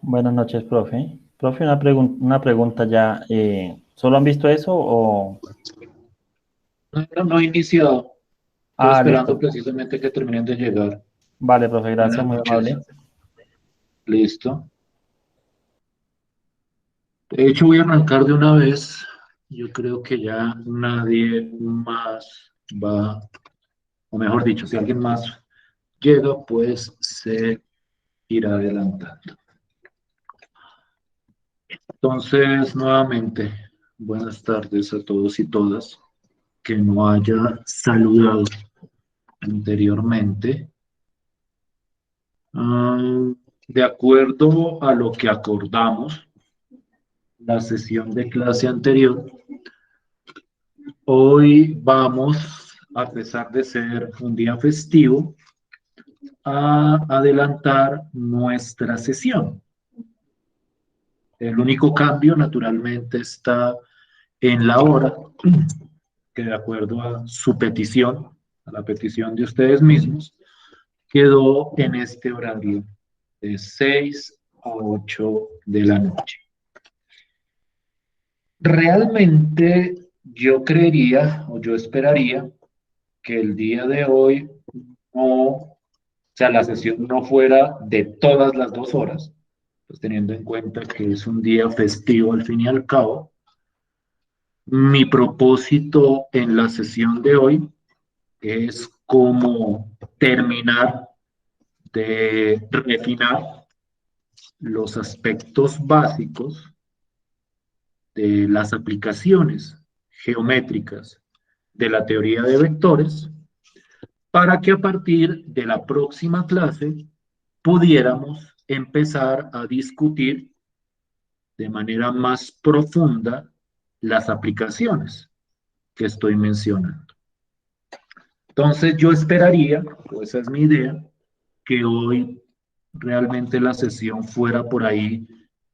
Buenas noches, profe. Profe, una pregunta ya. ¿Solo han visto eso o...? No he iniciado. Estoy Ah, esperando listo. precisamente que terminen de llegar. Vale, profe, gracias, Buenas muy noches. amable. Listo. De hecho, voy a arrancar de una vez. Yo creo que ya nadie más va, o mejor dicho, si alguien más llega, pues se irá adelantando. Entonces, nuevamente, buenas tardes a todos y todas que no haya saludado anteriormente. Ah, de acuerdo a lo que acordamos, la sesión de clase anterior, hoy vamos, a pesar de ser un día festivo, a adelantar nuestra sesión. El único cambio, naturalmente, está en la hora, que de acuerdo a su petición, a la petición de ustedes mismos, quedó en este horario de 6 a 8 de la noche. Realmente yo creería o yo esperaría que el día de hoy no, o sea, la sesión no fuera de todas las 2 horas, pues teniendo en cuenta que es un día festivo al fin y al cabo. Mi propósito en la sesión de hoy es como terminar de refinar los aspectos básicos de las aplicaciones geométricas de la teoría de vectores para que a partir de la próxima clase pudiéramos empezar a discutir de manera más profunda las aplicaciones que estoy mencionando. Entonces yo esperaría, o esa es mi idea, que hoy realmente la sesión fuera por ahí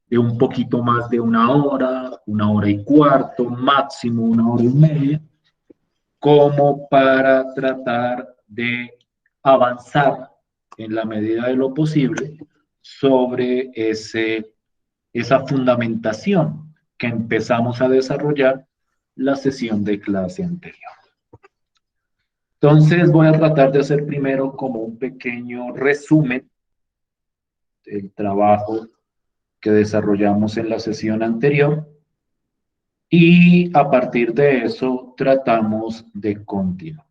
de un poquito más de una hora y cuarto, máximo una hora y media, como para tratar de avanzar en la medida de lo posible sobre esa fundamentación que empezamos a desarrollar la sesión de clase anterior. Entonces voy a tratar de hacer primero como un pequeño resumen del trabajo que desarrollamos en la sesión anterior y a partir de eso tratamos de continuar.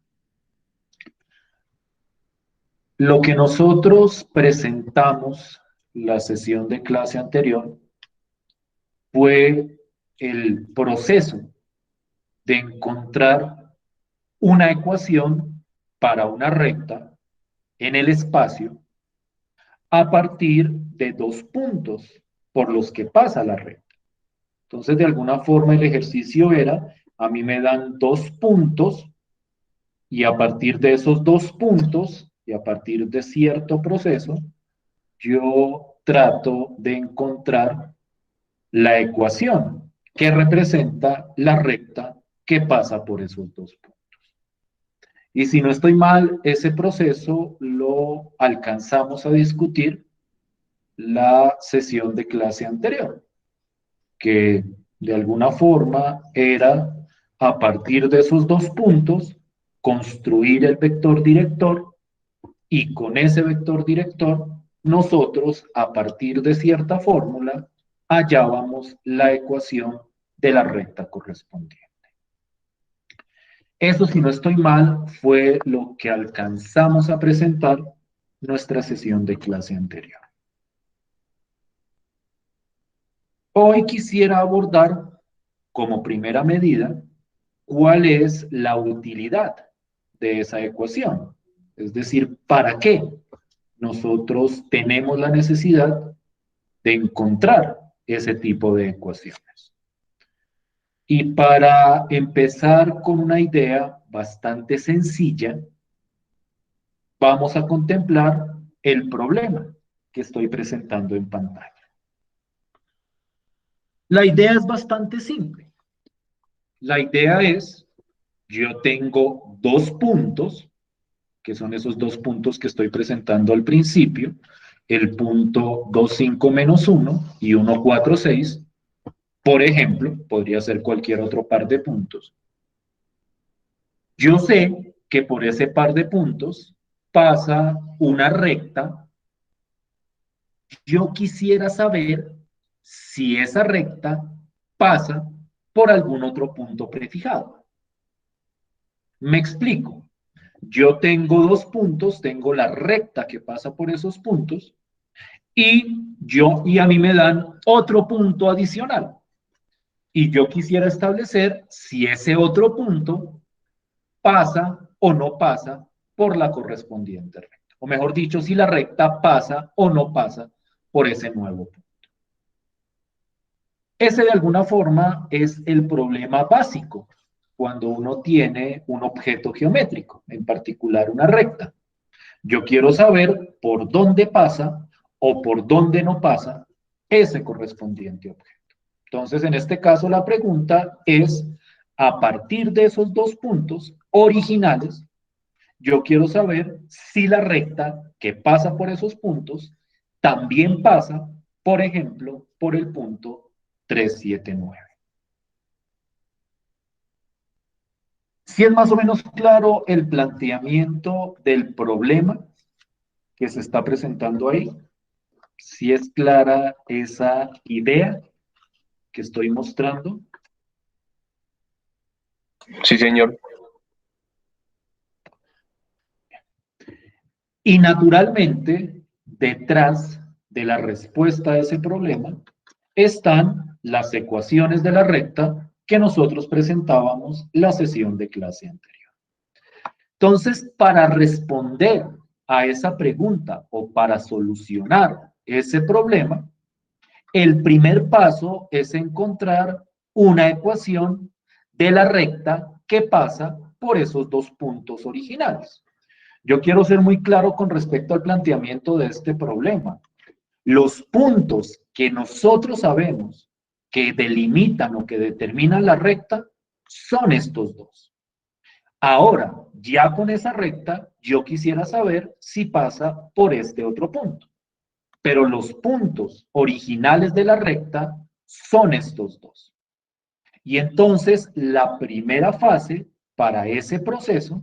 Lo que nosotros presentamos la sesión de clase anterior fue el proceso de encontrar una ecuación para una recta en el espacio a partir de dos puntos por los que pasa la recta. Entonces, de alguna forma, el ejercicio era, a mí me dan dos puntos y a partir de esos dos puntos y a partir de cierto proceso, yo trato de encontrar la ecuación que representa la recta que pasa por esos dos puntos. Y si no estoy mal, ese proceso lo alcanzamos a discutir la sesión de clase anterior, que de alguna forma era a partir de esos dos puntos construir el vector director y con ese vector director nosotros a partir de cierta fórmula hallábamos la ecuación de la recta correspondiente. Eso, si no estoy mal, fue lo que alcanzamos a presentar nuestra sesión de clase anterior. Hoy quisiera abordar como primera medida cuál es la utilidad de esa ecuación. Es decir, ¿para qué nosotros tenemos la necesidad de encontrar ese tipo de ecuaciones? Y para empezar con una idea bastante sencilla, vamos a contemplar el problema que estoy presentando en pantalla. La idea es bastante simple. La idea es, yo tengo dos puntos, que son esos dos puntos que estoy presentando al principio, el punto 25 menos 1 y 1,46. Por ejemplo, podría ser cualquier otro par de puntos. Yo sé que por ese par de puntos pasa una recta. Yo quisiera saber si esa recta pasa por algún otro punto prefijado. Me explico. Yo tengo dos puntos, tengo la recta que pasa por esos puntos y a mí me dan otro punto adicional. Y yo quisiera establecer si ese otro punto pasa o no pasa por la correspondiente recta. O mejor dicho, si la recta pasa o no pasa por ese nuevo punto. Ese de alguna forma es el problema básico cuando uno tiene un objeto geométrico, en particular una recta. Yo quiero saber por dónde pasa o por dónde no pasa ese correspondiente objeto. Entonces, en este caso, la pregunta es, a partir de esos dos puntos originales, yo quiero saber si la recta que pasa por esos puntos también pasa, por ejemplo, por el punto 379. Si es más o menos claro el planteamiento del problema que se está presentando ahí, si es clara esa idea que estoy mostrando. Sí, señor. Y naturalmente, detrás de la respuesta a ese problema están las ecuaciones de la recta que nosotros presentábamos la sesión de clase anterior. Entonces, para responder a esa pregunta o para solucionar ese problema, el primer paso es encontrar una ecuación de la recta que pasa por esos dos puntos originales. Yo quiero ser muy claro con respecto al planteamiento de este problema. Los puntos que nosotros sabemos que delimitan o que determinan la recta son estos dos. Ahora, ya con esa recta, yo quisiera saber si pasa por este otro punto. Pero los puntos originales de la recta son estos dos. Y entonces, la primera fase para ese proceso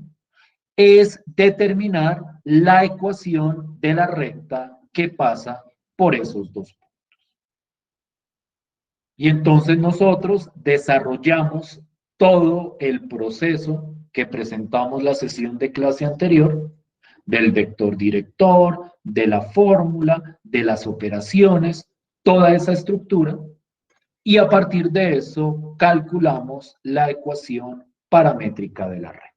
es determinar la ecuación de la recta que pasa por esos dos puntos. Y entonces nosotros desarrollamos todo el proceso que presentamos la sesión de clase anterior, del vector director, de la fórmula, de las operaciones, toda esa estructura, y a partir de eso calculamos la ecuación paramétrica de la recta.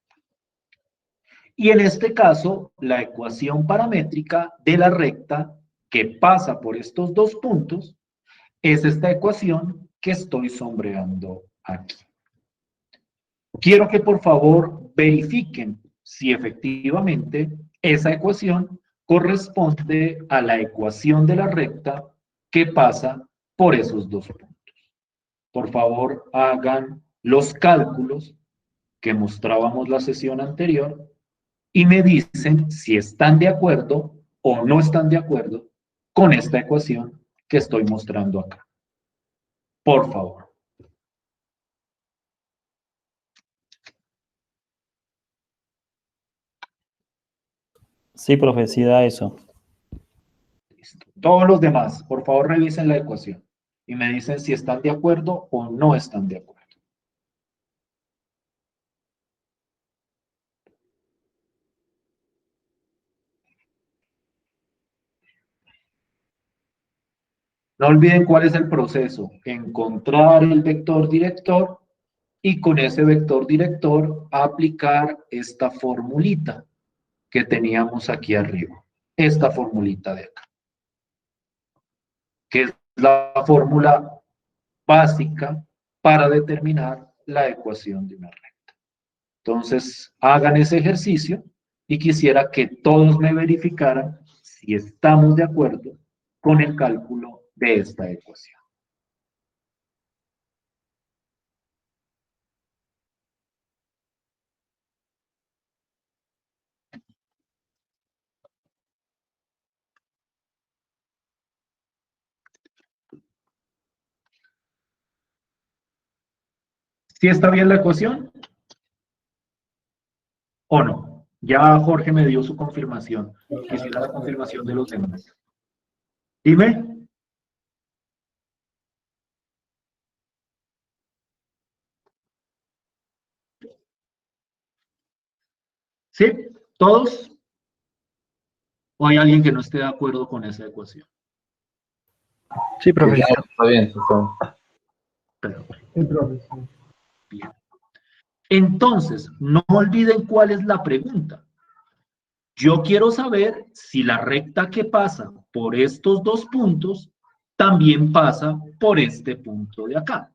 Y en este caso, la ecuación paramétrica de la recta que pasa por estos dos puntos es esta ecuación que estoy sombreando aquí. Quiero que por favor verifiquen si efectivamente esa ecuación corresponde a la ecuación de la recta que pasa por esos dos puntos. Por favor, hagan los cálculos que mostrábamos la sesión anterior y me dicen si están de acuerdo o no están de acuerdo con esta ecuación que estoy mostrando acá. Por favor. Sí, profe, sí da eso. Listo. Todos los demás, por favor, revisen la ecuación y me dicen si están de acuerdo o no están de acuerdo. No olviden cuál es el proceso. Encontrar el vector director y con ese vector director aplicar esta formulita que teníamos aquí arriba. Esta formulita de acá, que es la fórmula básica para determinar la ecuación de una recta. Entonces, hagan ese ejercicio y quisiera que todos me verificaran si estamos de acuerdo con el cálculo de esta ecuación. ¿Sí está bien la ecuación o no? Ya Jorge me dio su confirmación. Quisiera la confirmación de los demás. Dime. ¿Sí? ¿Todos? ¿O hay alguien que no esté de acuerdo con esa ecuación? Sí, profe. Está bien, está Pero, Sí, profe. bien. Entonces, no olviden cuál es la pregunta. Yo quiero saber si la recta que pasa por estos dos puntos también pasa por este punto de acá.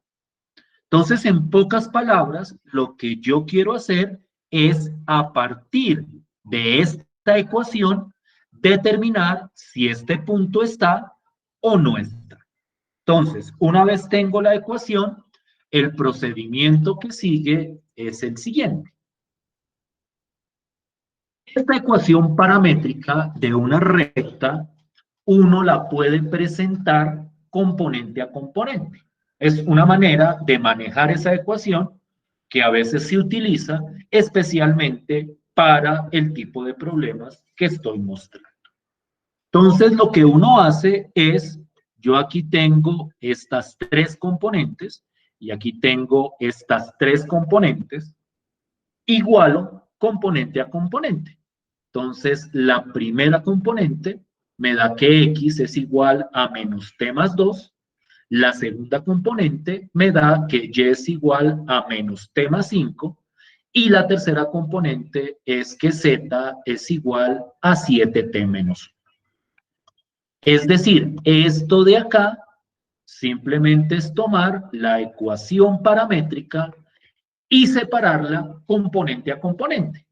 Entonces, en pocas palabras, lo que yo quiero hacer es, a partir de esta ecuación, determinar si este punto está o no está. Entonces, una vez tengo la ecuación, el procedimiento que sigue es el siguiente. Esta ecuación paramétrica de una recta, uno la puede presentar componente a componente. Es una manera de manejar esa ecuación que a veces se utiliza especialmente para el tipo de problemas que estoy mostrando. Entonces, lo que uno hace es, yo aquí tengo estas tres componentes y aquí tengo estas tres componentes, igualo componente a componente. Entonces, la primera componente me da que x es igual a menos t más 2. La segunda componente me da que y es igual a menos t más 5. Y la tercera componente es que z es igual a 7t menos 1. Es decir, esto de acá simplemente es tomar la ecuación paramétrica y separarla componente a componente.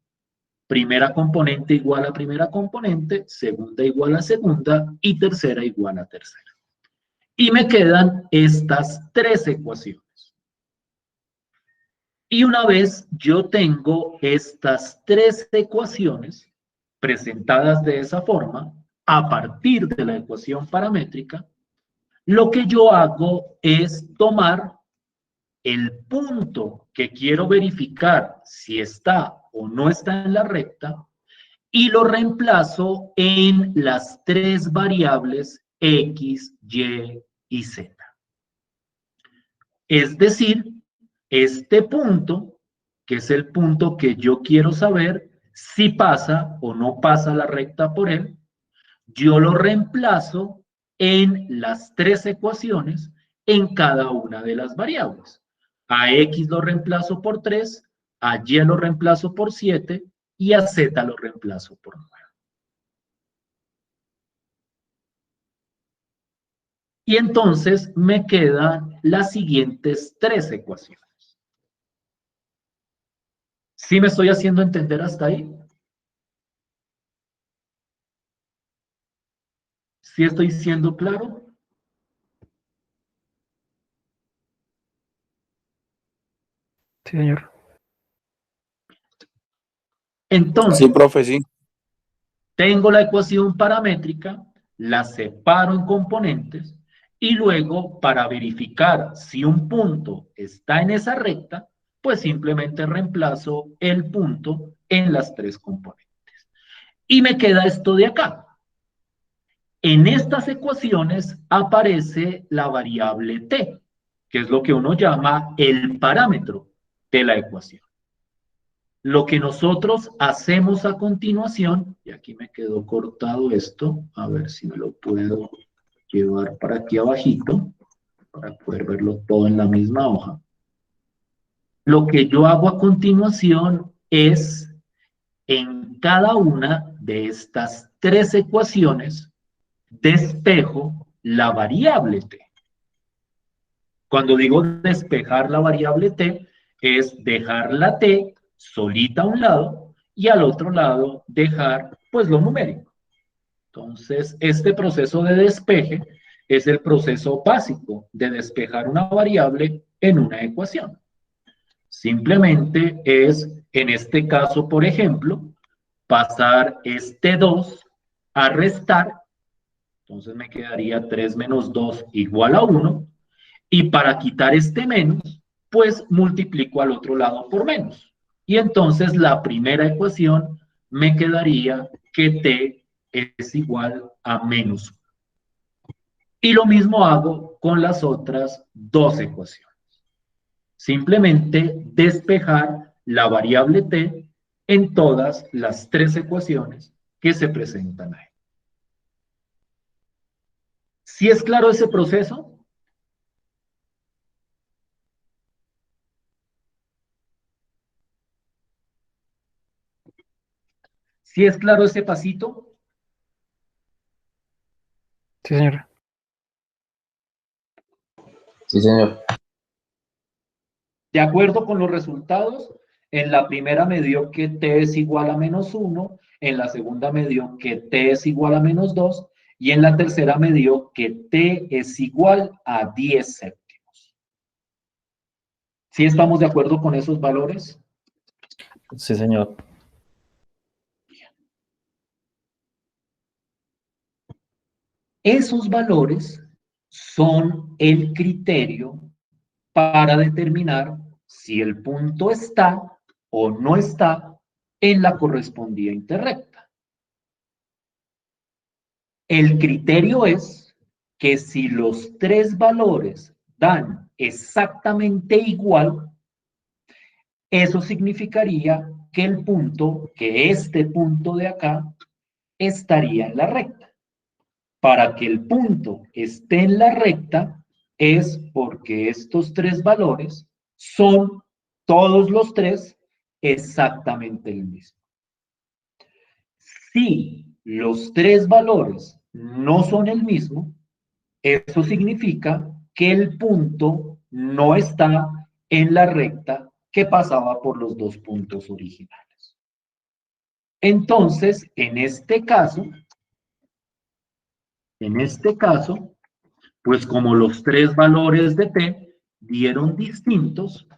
Primera componente igual a primera componente, segunda igual a segunda y tercera igual a tercera. Y me quedan estas tres ecuaciones. Y una vez yo tengo estas tres ecuaciones presentadas de esa forma, a partir de la ecuación paramétrica, lo que yo hago es tomar el punto que quiero verificar si está o no está en la recta y lo reemplazo en las tres variables x, y y z. Es decir, este punto, que es el punto que yo quiero saber si pasa o no pasa la recta por él, yo lo reemplazo en las tres ecuaciones en cada una de las variables. A x lo reemplazo por 3, a y lo reemplazo por 7 y a z lo reemplazo por 9. Y entonces me quedan las siguientes tres ecuaciones. ¿Sí me estoy haciendo entender hasta ahí? ¿Sí estoy siendo claro? Sí, señor. Entonces, Sí, profe, sí. tengo la ecuación paramétrica, la separo en componentes y luego para verificar si un punto está en esa recta, pues simplemente reemplazo el punto en las tres componentes. Y me queda esto de acá. En estas ecuaciones aparece la variable t, que es lo que uno llama el parámetro de la ecuación. Lo que nosotros hacemos a continuación, y aquí me quedó cortado esto, a ver si me lo puedo llevar para aquí abajito, para poder verlo todo en la misma hoja. Lo que yo hago a continuación es, en cada una de estas tres ecuaciones, despejo la variable t. Cuando digo despejar la variable t, es dejar la t solita a un lado y al otro lado dejar pues lo numérico. Entonces, este proceso de despeje es el proceso básico de despejar una variable en una ecuación. Simplemente es, en este caso, por ejemplo, pasar este 2 a restar. Entonces me quedaría 3 menos 2 igual a 1. Y para quitar este menos, pues multiplico al otro lado por menos. Y entonces la primera ecuación me quedaría que t es igual a menos 1. Y lo mismo hago con las otras dos ecuaciones. Simplemente despejar la variable t en todas las tres ecuaciones que se presentan ahí. ¿Sí es claro ese proceso? ¿Sí es claro ese pasito? Sí, señor. Sí, señor. De acuerdo con los resultados, en la primera me dio que t es igual a menos 1, en la segunda me dio que t es igual a menos 2, y en la tercera me dio que t es igual a 10 séptimos. ¿Sí estamos de acuerdo con esos valores? Sí, señor. Esos valores son el criterio para determinar si el punto está o no está en la correspondiente recta. El criterio es que si los tres valores dan exactamente igual, eso significaría que el punto, que este punto de acá, estaría en la recta. Para que el punto esté en la recta es porque estos tres valores son todos los tres exactamente el mismo. Si los tres valores no son el mismo, eso significa que el punto no está en la recta que pasaba por los dos puntos originales. Entonces, en este caso, pues como los tres valores de t dieron distintos,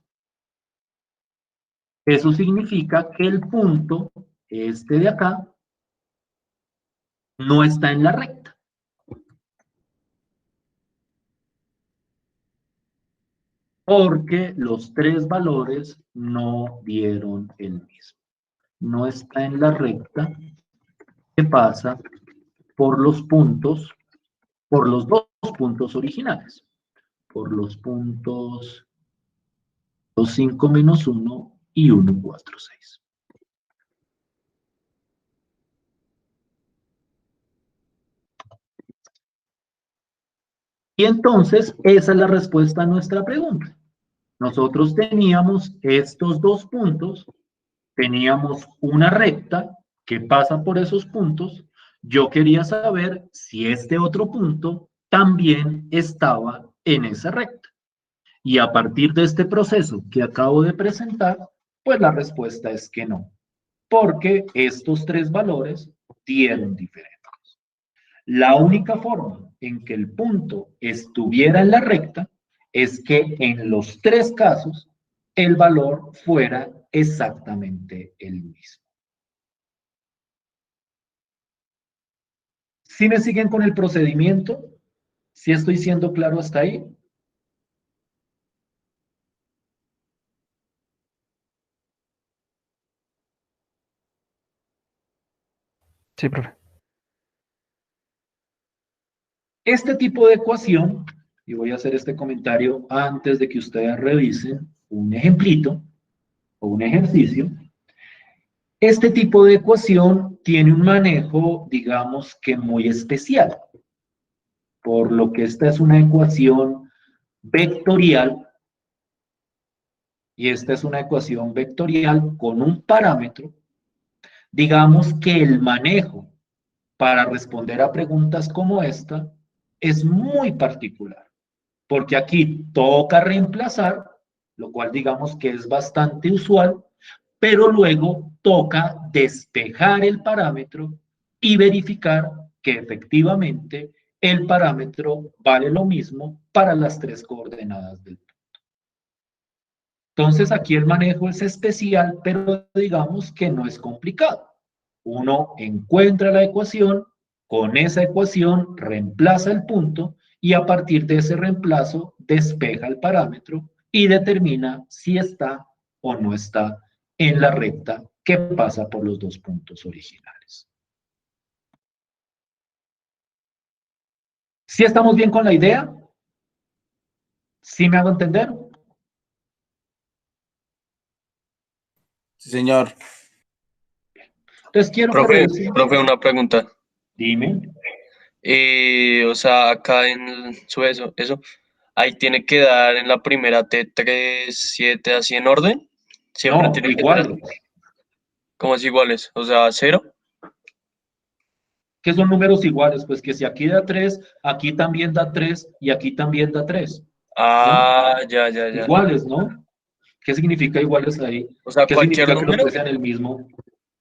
eso significa que el punto, este de acá, no está en la recta. Porque los tres valores no dieron el mismo. No está en la recta que pasa por los puntos, por los dos puntos originales. Por los puntos 2, 5, menos 1 y 1, 4, 6. Y entonces, esa es la respuesta a nuestra pregunta. Nosotros teníamos estos dos puntos, teníamos una recta que pasa por esos puntos. Yo quería saber si este otro punto también estaba en esa recta. Y a partir de este proceso que acabo de presentar, pues la respuesta es que no, porque estos tres valores dieron diferentes. La única forma en que el punto estuviera en la recta es que en los tres casos el valor fuera exactamente el mismo. ¿Sí me siguen con el procedimiento? ¿Sí estoy siendo claro hasta ahí? Sí, profe. Este tipo de ecuación, y voy a hacer este comentario antes de que ustedes revisen un ejemplito o un ejercicio. Este tipo de ecuación tiene un manejo, digamos que muy especial, por lo que esta es una ecuación vectorial, y esta es una ecuación vectorial con un parámetro. Digamos que el manejo para responder a preguntas como esta es muy particular, porque aquí toca reemplazar, lo cual digamos que es bastante usual, pero luego toca despejar el parámetro y verificar que efectivamente el parámetro vale lo mismo para las tres coordenadas del punto. Entonces aquí el manejo es especial, pero digamos que no es complicado. Uno encuentra la ecuación, con esa ecuación reemplaza el punto y a partir de ese reemplazo despeja el parámetro y determina si está o no está en la recta que pasa por los dos puntos originales. ¿Sí estamos bien con la idea? ¿Sí me hago entender? Sí, señor. Entonces quiero que Profe, revisen. profe, una pregunta. Dime. O sea, acá en su eso, ahí tiene que dar en la primera T3, 7, así en orden. Siempre No, tiene que tener iguales. como es iguales, o sea, 0. ¿Qué son números iguales? Pues que si aquí da 3, aquí también da 3 y aquí también da 3, ¿no? Ah, ya. Iguales, ¿no? ¿Qué significa iguales ahí? O sea, ¿Qué cualquier significa que los número, tres sean el mismo?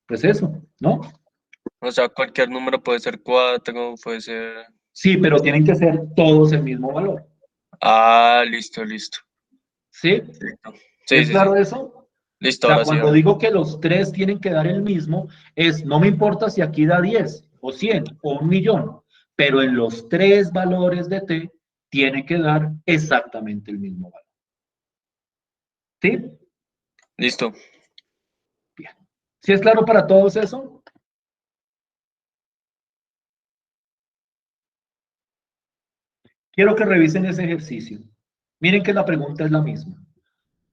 Pues eso, ¿no? o sea, cualquier número puede ser 4, puede ser... Sí, pero tienen que ser todos el mismo valor. Ah, listo. ¿Sí? Sí, ¿Es sí, sí. claro eso? O Listo, sea, ahora sí, cuando ahora. digo que los tres tienen que dar el mismo, no me importa si aquí da 10 o 100 o 1.000.000, pero en los tres valores de t tiene que dar exactamente el mismo valor. ¿Sí? Listo. Bien. ¿Sí es claro para todos eso? Quiero que revisen ese ejercicio. Miren que la pregunta es la misma.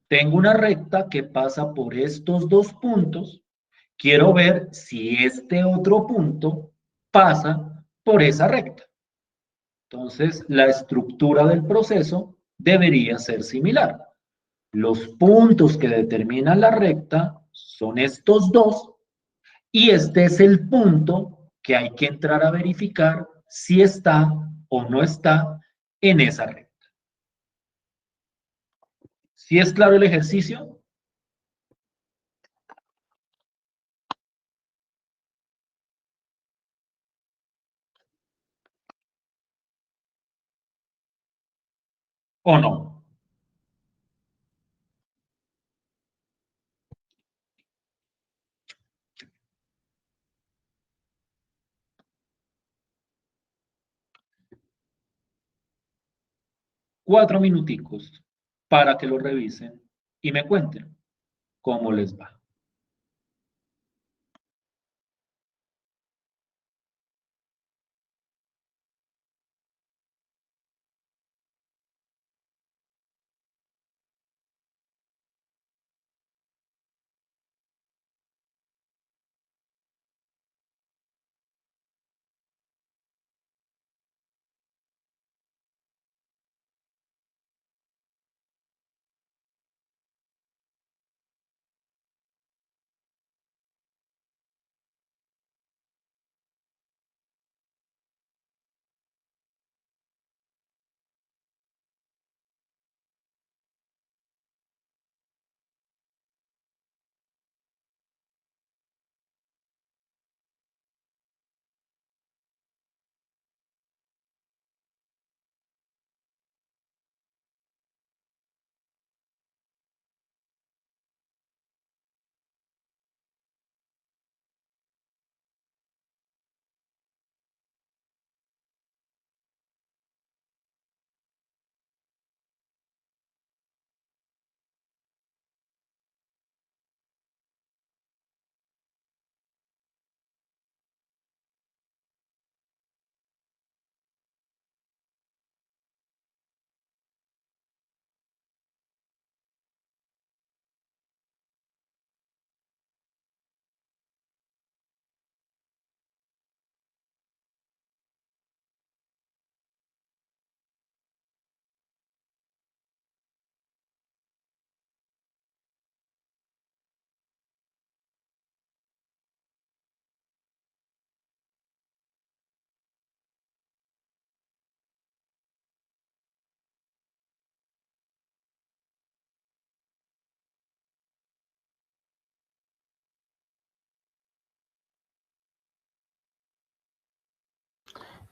Tengo una recta que pasa por estos dos puntos. Quiero ver si este otro punto pasa por esa recta. Entonces, la estructura del proceso debería ser similar. Los puntos que determinan la recta son estos dos y este es el punto que hay que entrar a verificar si está o no está en esa recta. ¿Sí es claro el ejercicio? ¿O no? Cuatro minuticos para que lo revisen y me cuenten cómo les va.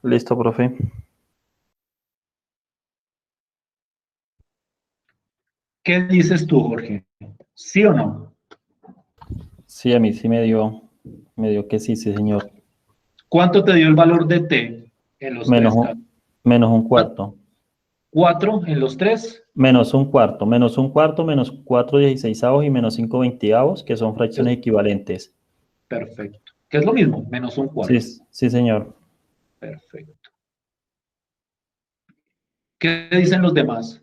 Listo, profe. ¿Qué dices tú, Jorge? ¿Sí o no? Sí, a mí sí me dio que sí, sí, señor. ¿Cuánto te dio el valor de t en los Menos tres casos? menos un cuarto. 4 en los tres menos un cuarto, menos 4/16 y menos 5/20, que son fracciones equivalentes. Perfecto. Que es lo mismo, menos un Sí, cuarto. sí, señor. Perfecto. ¿Qué dicen los demás?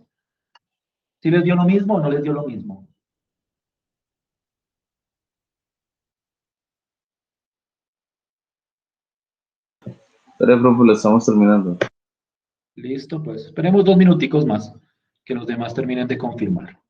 ¿Sí les dio lo mismo o no les dio lo mismo? Pero, profe, lo estamos terminando. Listo, pues esperemos 2 minuticos más que los demás terminen de confirmar.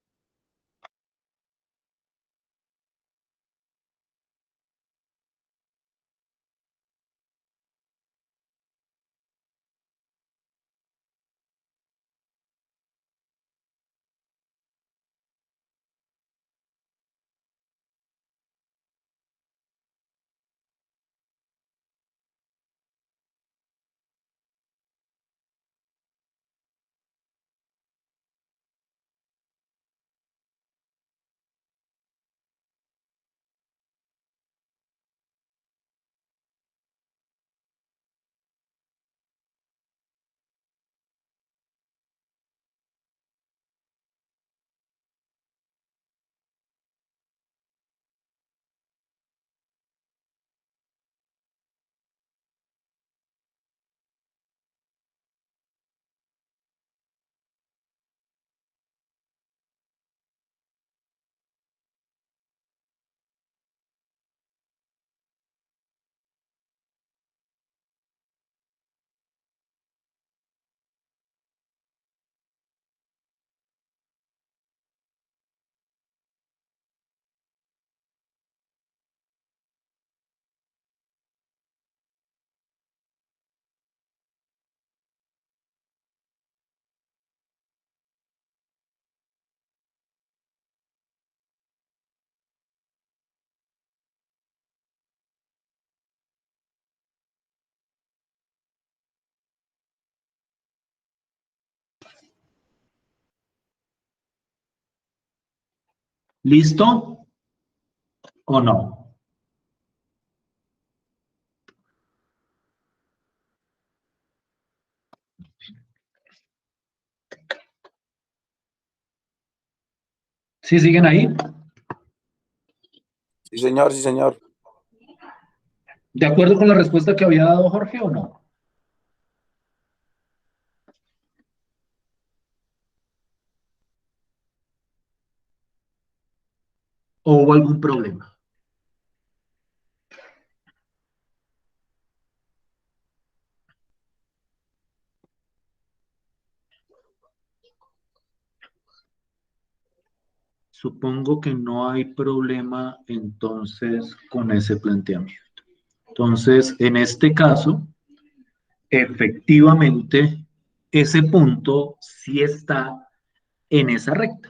¿Listo o no? ¿Sí siguen ahí? Sí, señor, sí, señor. ¿De acuerdo con la respuesta que había dado Jorge o no? ¿O hubo algún problema? Supongo que no hay problema entonces con ese planteamiento. Entonces, en este caso, efectivamente, ese punto sí está en esa recta.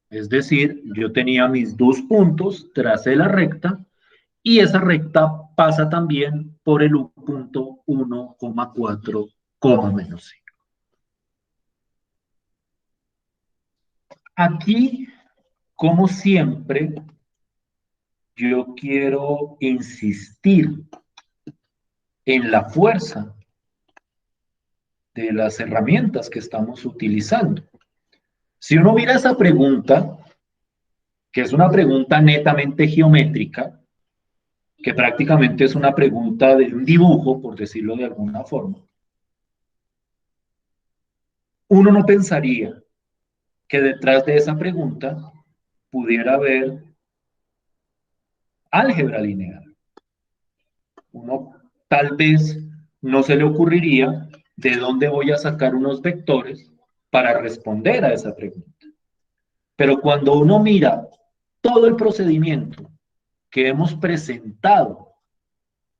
Es decir, yo tenía mis 2 puntos, tracé la recta y esa recta pasa también por el punto 1,4, menos 5. Aquí, como siempre, yo quiero insistir en la fuerza de las herramientas que estamos utilizando. Si uno mira esa pregunta, que es una pregunta netamente geométrica, que prácticamente es una pregunta de un dibujo, por decirlo de alguna forma, uno no pensaría que detrás de esa pregunta pudiera haber álgebra lineal. Uno tal vez no se le ocurriría de dónde voy a sacar unos vectores para responder a esa pregunta. Pero cuando uno mira todo el procedimiento que hemos presentado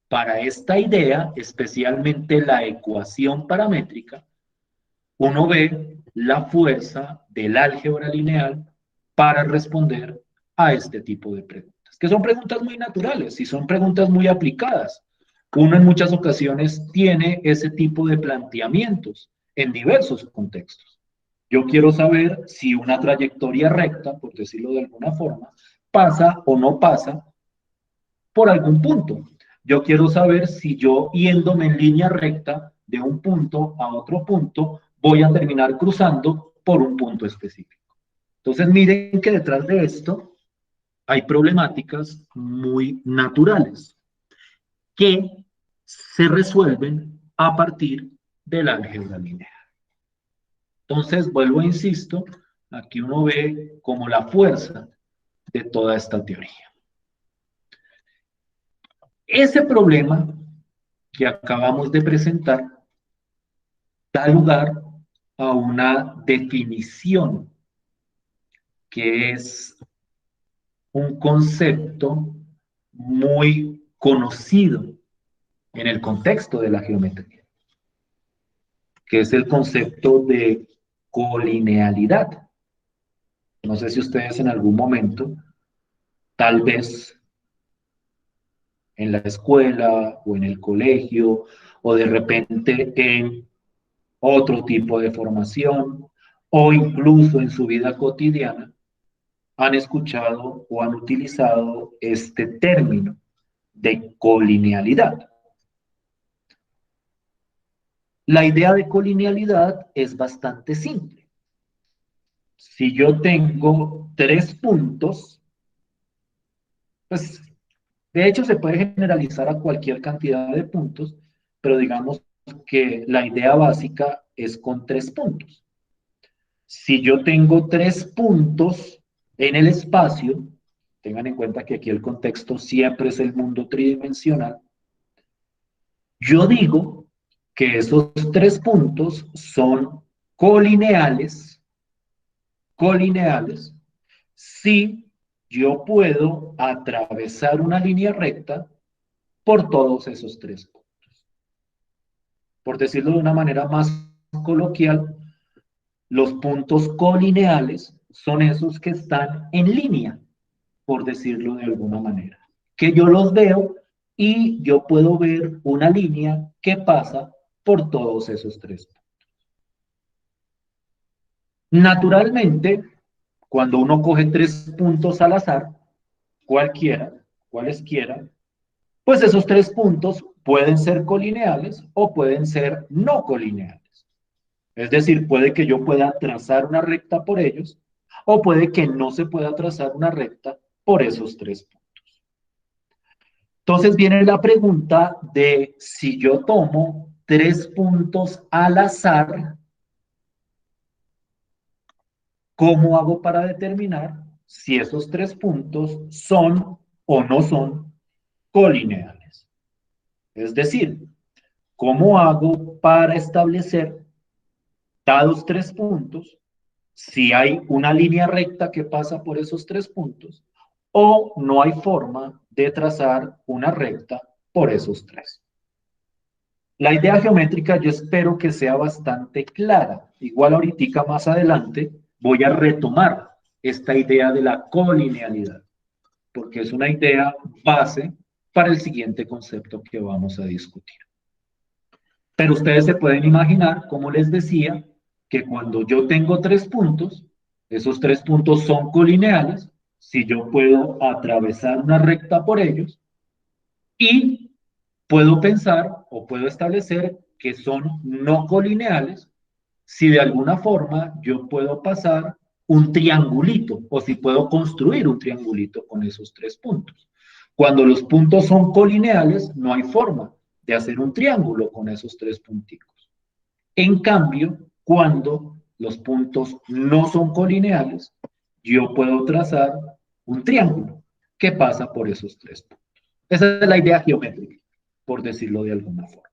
para esta idea, especialmente la ecuación paramétrica, uno ve la fuerza del álgebra lineal para responder a este tipo de preguntas, que son preguntas muy naturales y son preguntas muy aplicadas. Uno en muchas ocasiones tiene ese tipo de planteamientos en diversos contextos. Yo quiero saber si una trayectoria recta, por decirlo de alguna forma, pasa o no pasa por algún punto. Yo quiero saber si yo yéndome en línea recta de un punto a otro punto, voy a terminar cruzando por un punto específico. Entonces miren que detrás de esto hay problemáticas muy naturales que se resuelven a partir del álgebra lineal. Entonces, vuelvo e insisto, aquí uno ve como la fuerza de toda esta teoría. Ese problema que acabamos de presentar da lugar a una definición que es un concepto muy conocido en el contexto de la geometría, que es el concepto de colinealidad. No sé si ustedes en algún momento, tal vez en la escuela o en el colegio, o de repente en otro tipo de formación, o incluso en su vida cotidiana, han escuchado o han utilizado este término de colinealidad. La idea de colinealidad es bastante simple. Si yo tengo 3 puntos, pues de hecho se puede generalizar a cualquier cantidad de puntos, pero digamos que la idea básica es con 3 puntos. Si yo tengo 3 puntos en el espacio, tengan en cuenta que aquí el contexto siempre es el mundo tridimensional, yo digo que esos 3 puntos son colineales, si yo puedo atravesar una línea recta por todos esos 3 puntos. Por decirlo de una manera más coloquial, los puntos colineales son esos que están en línea, por decirlo de alguna manera. Que yo los veo y yo puedo ver una línea que pasa por todos esos 3 puntos. Naturalmente, cuando uno coge 3 puntos al azar, cualesquiera, pues esos 3 puntos pueden ser colineales o pueden ser no colineales. Es decir, puede que yo pueda trazar una recta por ellos, o puede que no se pueda trazar una recta por esos 3 puntos. Entonces viene la pregunta de si yo tomo 3 puntos al azar, ¿cómo hago para determinar si esos 3 puntos son o no son colineales? Es decir, ¿cómo hago para establecer dados 3 puntos si hay una línea recta que pasa por esos 3 puntos o no hay forma de trazar una recta por esos 3? La idea geométrica yo espero que sea bastante clara. Igual ahorita más adelante voy a retomar esta idea de la colinealidad, porque es una idea base para el siguiente concepto que vamos a discutir. Pero ustedes se pueden imaginar, como les decía, que cuando yo tengo 3 puntos, esos 3 puntos son colineales, si yo puedo atravesar una recta por ellos, y puedo pensar o puedo establecer que son no colineales si de alguna forma yo puedo pasar un triangulito o si puedo construir un triangulito con esos 3 puntos. Cuando los puntos son colineales, no hay forma de hacer un triángulo con esos 3 punticos. En cambio, cuando los puntos no son colineales, yo puedo trazar un triángulo que pasa por esos 3 puntos. Esa es la idea geométrica, por decirlo de alguna forma.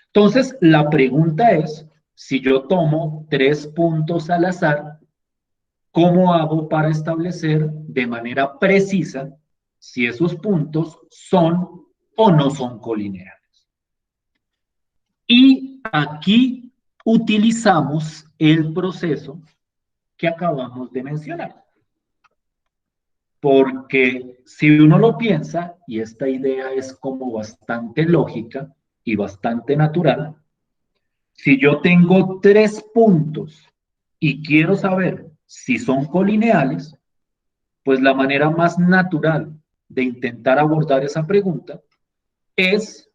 Entonces, la pregunta es, si yo tomo 3 puntos al azar, ¿cómo hago para establecer de manera precisa si esos puntos son o no son colineales? Y aquí utilizamos el proceso que acabamos de mencionar. Porque si uno lo piensa, y esta idea es como bastante lógica y bastante natural, si yo tengo 3 puntos y quiero saber si son colineales, pues la manera más natural de intentar abordar esa pregunta es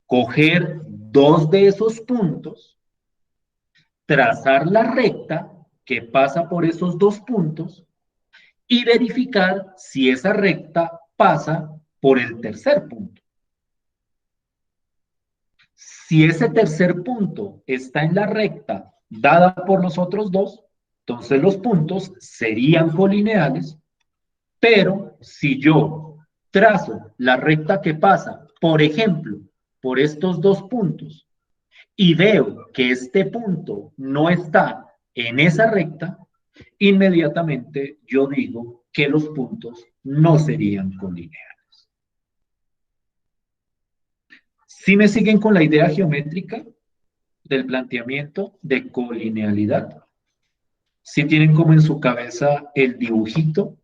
coger 2 de esos puntos trazar la recta que pasa por esos dos puntos y verificar si esa recta pasa por el tercer punto. Si ese tercer punto está en la recta dada por los otros dos, entonces los puntos serían colineales, pero si yo trazo la recta que pasa, por ejemplo, por estos dos puntos, y veo que este punto no está en esa recta, inmediatamente yo digo que los puntos no serían colineales. ¿Sí me siguen con la idea geométrica del planteamiento de colinealidad? ¿Sí tienen como en su cabeza el dibujito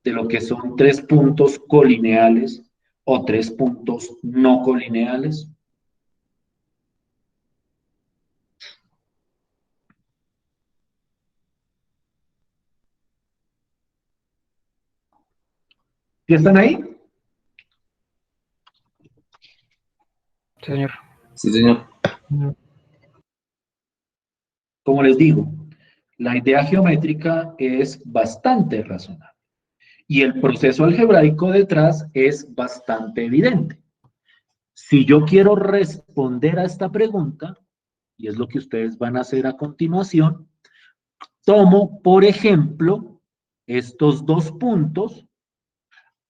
de lo que son tres puntos colineales o tres puntos no colineales? ¿Sí están ahí? Sí, señor. Sí, señor. Como les digo, la idea geométrica es bastante razonable y el proceso algebraico detrás es bastante evidente. Si yo quiero responder a esta pregunta, y es lo que ustedes van a hacer a continuación, tomo, por ejemplo, estos dos puntos,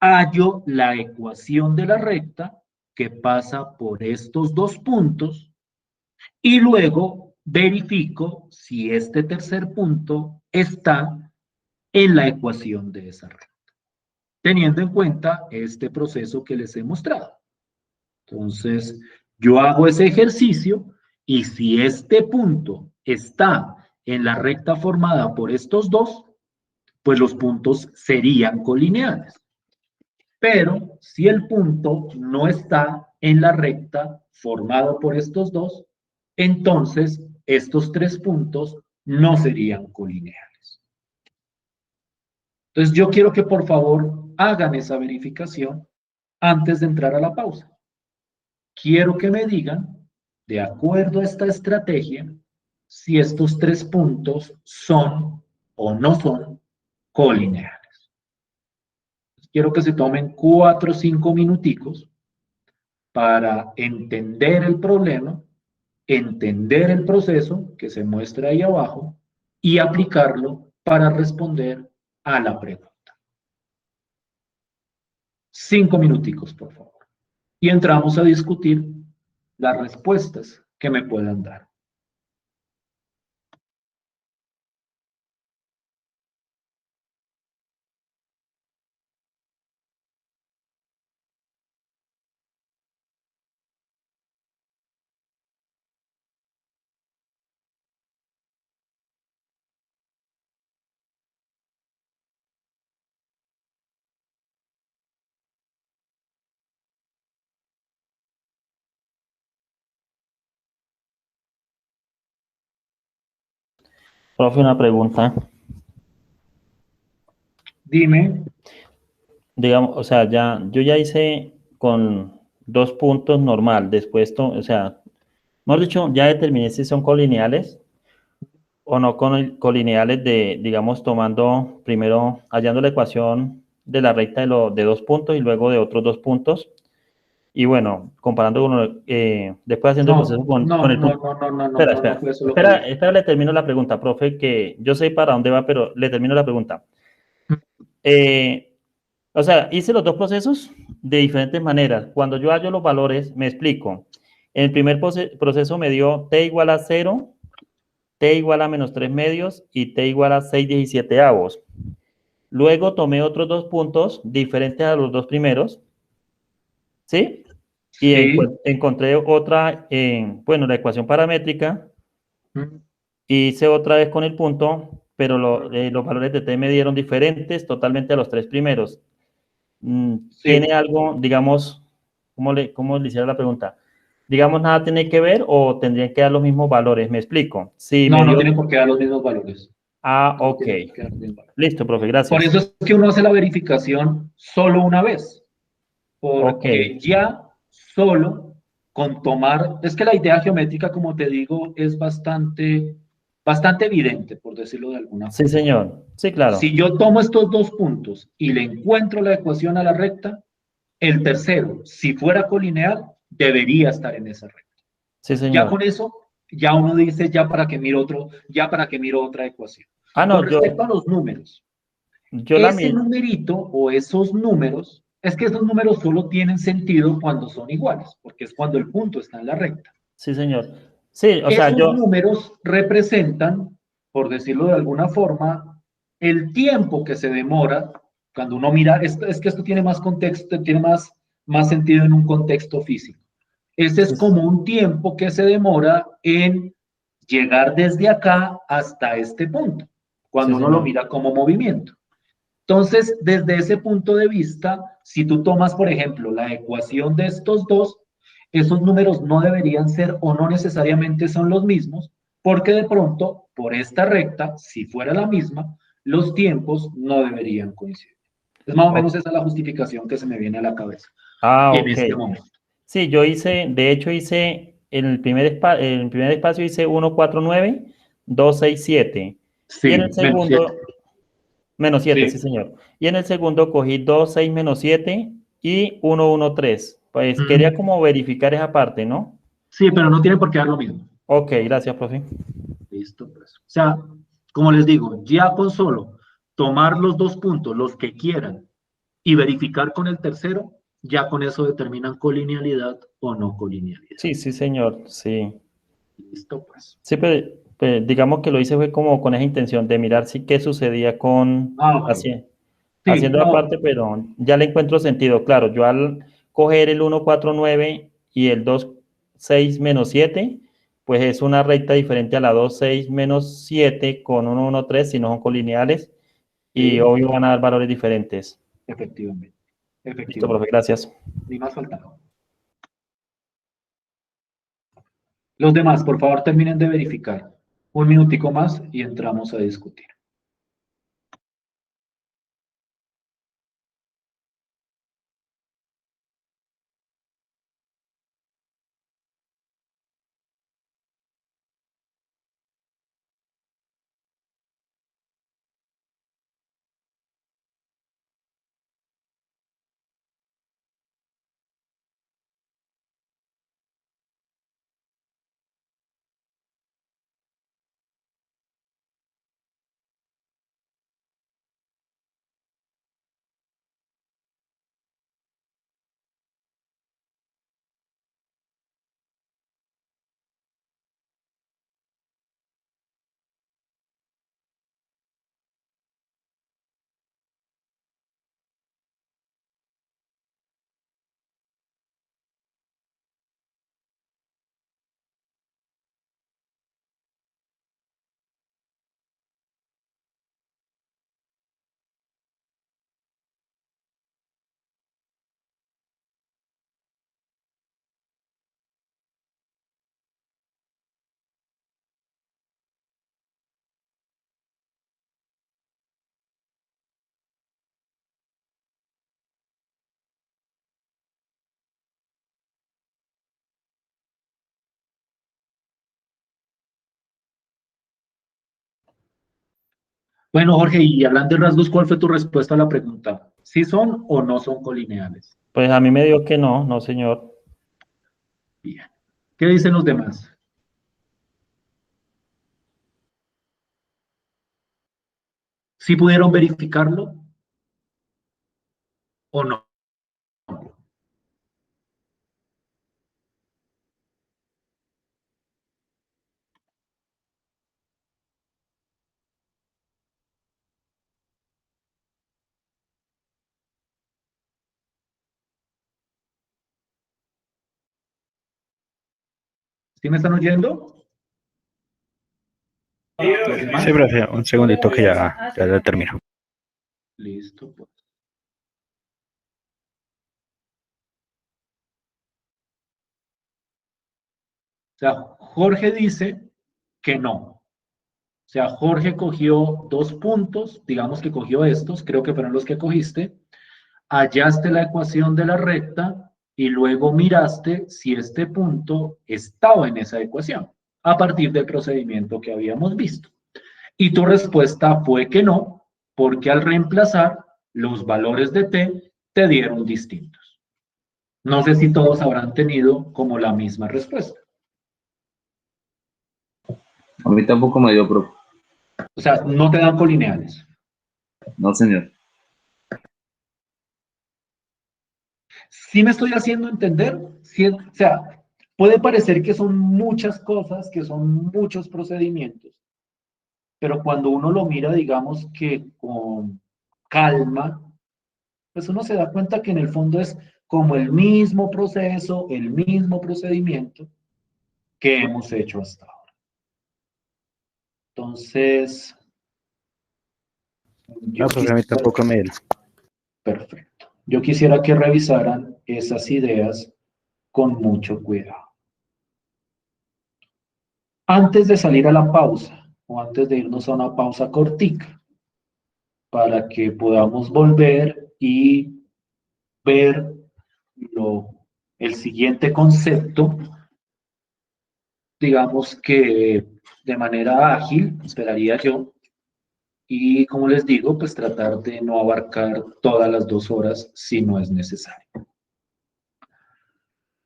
hallo la ecuación de la recta que pasa por estos dos puntos y luego verifico si este tercer punto está en la ecuación de esa recta, teniendo en cuenta este proceso que les he mostrado. Entonces, yo hago ese ejercicio y si este punto está en la recta formada por estos dos, pues los puntos serían colineales. Pero si el punto no está en la recta formada por estos dos, entonces estos tres puntos no serían colineales. Entonces yo quiero que por favor hagan esa verificación antes de entrar a la pausa. Quiero que me digan, de acuerdo a esta estrategia, si estos tres puntos son o no son colineales. Quiero que se tomen 4 o 5 minuticos para entender el problema, entender el proceso que se muestra ahí abajo y aplicarlo para responder a la pregunta. 5 minuticos, por favor. Y entramos a discutir las respuestas que me puedan dar. Profe, una pregunta. Dime. Digamos, o sea, yo ya hice con dos puntos normal, después, o sea, mejor dicho, ya determiné si son colineales o no colineales digamos, tomando primero, hallando la ecuación de la recta de dos puntos y luego de otros dos puntos. Y bueno, comparando con, después haciendo el proceso con el punto. Espera, fue eso lo que espera, dije. espera, le termino la pregunta, profe, que yo sé para dónde va, pero le termino la pregunta. O sea, hice los dos procesos de diferentes maneras. Cuando yo hallo los valores, me explico. En el primer proceso me dio t igual a 0, t igual a menos 3 medios y t igual a 6/17. Luego tomé otros dos puntos diferentes a los dos primeros, ¿sí? Y Sí. encontré otra, bueno, la ecuación paramétrica. Hice otra vez con el punto, pero los valores de t me dieron diferentes totalmente a los tres primeros. ¿Tiene Sí. algo, digamos, cómo le hiciera la pregunta? Digamos, nada tiene que ver o tendrían que dar los mismos valores. ¿Me explico? Si me No, no dio... tienen por qué dar los mismos valores. Ah, No ok. tienen por qué dar los mismos valores. Listo, profe, Por gracias. eso es que uno hace la verificación solo una vez. Ok, Porque ya solo con tomar, es que la idea geométrica, como te digo, es bastante bastante evidente, por decirlo de alguna Sí, forma. señor. Sí, claro. Si yo tomo estos dos puntos y le encuentro la ecuación a la recta, el tercero, si fuera colineal, debería estar en esa recta. Sí, Ya señor. con eso, ya uno dice, ya para que miro otra ecuación. Ah, Con no, respecto a los números, yo la ese misma. numerito o esos números, es que esos números solo tienen sentido cuando son iguales, porque es cuando el punto está en la recta. Sí, señor. Sí, o sea, Esos yo, números representan, por decirlo de alguna forma, el tiempo que se demora cuando uno mira, es que esto tiene más contexto, tiene más sentido en un contexto físico. Ese es sí, como un tiempo que se demora en llegar desde acá hasta este punto, sí, cuando uno lo señor. mira como movimiento. Entonces, desde ese punto de vista, si tú tomas, por ejemplo, la ecuación de estos dos, esos números no deberían ser o no necesariamente son los mismos, porque de pronto, por esta recta, si fuera la misma, los tiempos no deberían coincidir. Es más o O- menos esa la justificación que se me viene a la cabeza Ah, en ok. este momento. Sí, de hecho hice, en el primer espacio hice 149, 267. Y en Sí, el menos 7. segundo, menos 7, sí, Sí. señor. Y en el segundo cogí 2 6 menos 7 y 113. Pues quería Mm, como verificar esa parte, ¿no? sí, pero no tiene por qué dar lo mismo. Ok, gracias, profe. Listo, pues. O sea, como les digo, ya con solo tomar los dos puntos, los que quieran, y verificar con el tercero, ya con eso determinan colinealidad o no colinealidad. Sí, sí, señor, sí. Listo, pues. Sí, pero digamos que lo hice fue como con esa intención de mirar si qué sucedía con Ah, ok. Sí, haciendo la no, parte, pero ya le encuentro sentido. Claro, yo al coger el 149 y el 26 menos 7, pues es una recta diferente a la 26 menos 7 con 113, si no son colineales, y sí, obvio van a dar valores diferentes. efectivamente. Listo, profe, Efectivamente. gracias. Ni más faltaba. Los demás, por favor, terminen de verificar. Un minutico más y entramos a discutir. Bueno, Jorge, y hablando de rasgos, ¿cuál fue tu respuesta a la pregunta? ¿Sí son o no son colineales? Pues a mí me dio que no, no, señor. Bien. ¿Qué dicen los demás? ¿Sí pudieron verificarlo o no? ¿Sí me están oyendo? ¿Los demás? Sí, profe, un segundito que ya termino. Listo, pues. O sea, Jorge dice que no. O sea, Jorge cogió dos puntos, digamos que cogió estos, creo que fueron los que cogiste, hallaste la ecuación de la recta y luego miraste si este punto estaba en esa ecuación. a partir del procedimiento que habíamos visto. Y tu respuesta fue que no, porque al reemplazar los valores de t te dieron distintos. No sé si todos habrán tenido como la misma respuesta. A mí tampoco me dio, profe. O sea, no te dan colineales. No, señor. ¿Sí me estoy haciendo entender? Sí, o sea, puede parecer que son muchas cosas, que son muchos procedimientos, pero cuando uno lo mira, digamos que con calma, pues uno se da cuenta que en el fondo es como el mismo proceso, el mismo procedimiento que hemos hecho hasta ahora. Entonces, yo No, profe, a mí quisiera, tampoco me dio. perfecto. Yo quisiera que revisaran esas ideas con mucho cuidado. Antes de salir a la pausa, o antes de irnos a una pausa cortica, para que podamos volver y ver el siguiente concepto, digamos que de manera ágil, esperaría yo, y como les digo, pues tratar de no abarcar todas las 2 horas si no es necesario.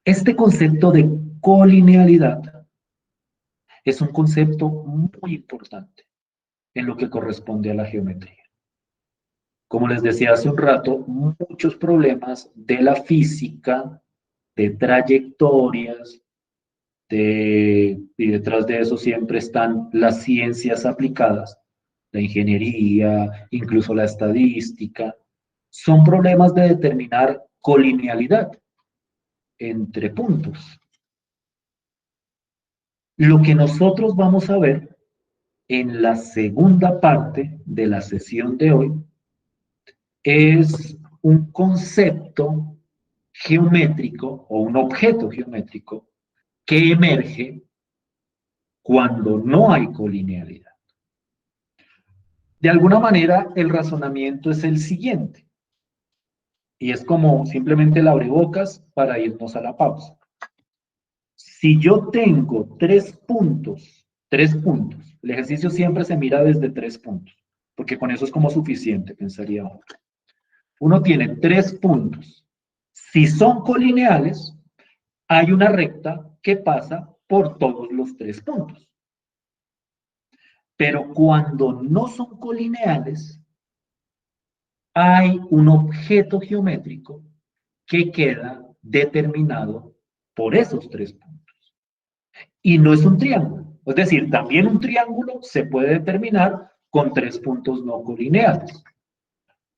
Este concepto de colinealidad es un concepto muy importante en lo que corresponde a la geometría. Como les decía hace un rato, muchos problemas de la física, de trayectorias, y detrás de eso siempre están las ciencias aplicadas, la ingeniería, incluso la estadística, son problemas de determinar colinealidad entre puntos. Lo que nosotros vamos a ver en la segunda parte de la sesión de hoy es un concepto geométrico o un objeto geométrico que emerge cuando no hay colinealidad. De alguna manera, el razonamiento es el siguiente, y es como simplemente el abrebocas para irnos a la pausa. Si yo tengo 3 puntos, el ejercicio siempre se mira desde 3 puntos, porque con eso es como suficiente, pensaría uno. Uno tiene 3 puntos. Si son colineales, hay una recta que pasa por todos los 3 puntos. Pero cuando no son colineales, hay un objeto geométrico que queda determinado por esos 3 puntos. Y no es un triángulo. Es decir, también un triángulo se puede determinar con 3 puntos no colineales.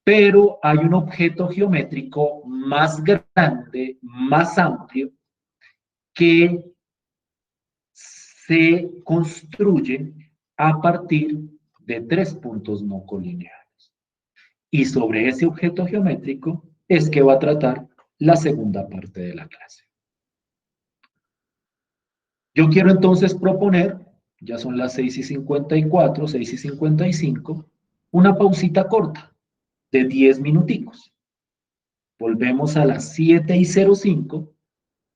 Pero hay un objeto geométrico más grande, más amplio, que se construye a partir de 3 puntos no colineales. Y sobre ese objeto geométrico es que va a tratar la segunda parte de la clase. Yo quiero entonces proponer, ya son las 6:54, 6:55, una pausita corta de 10 minuticos. Volvemos a las 7:05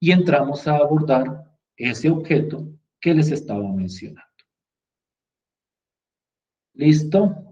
y entramos a abordar ese objeto que les estaba mencionando. ¿Listo?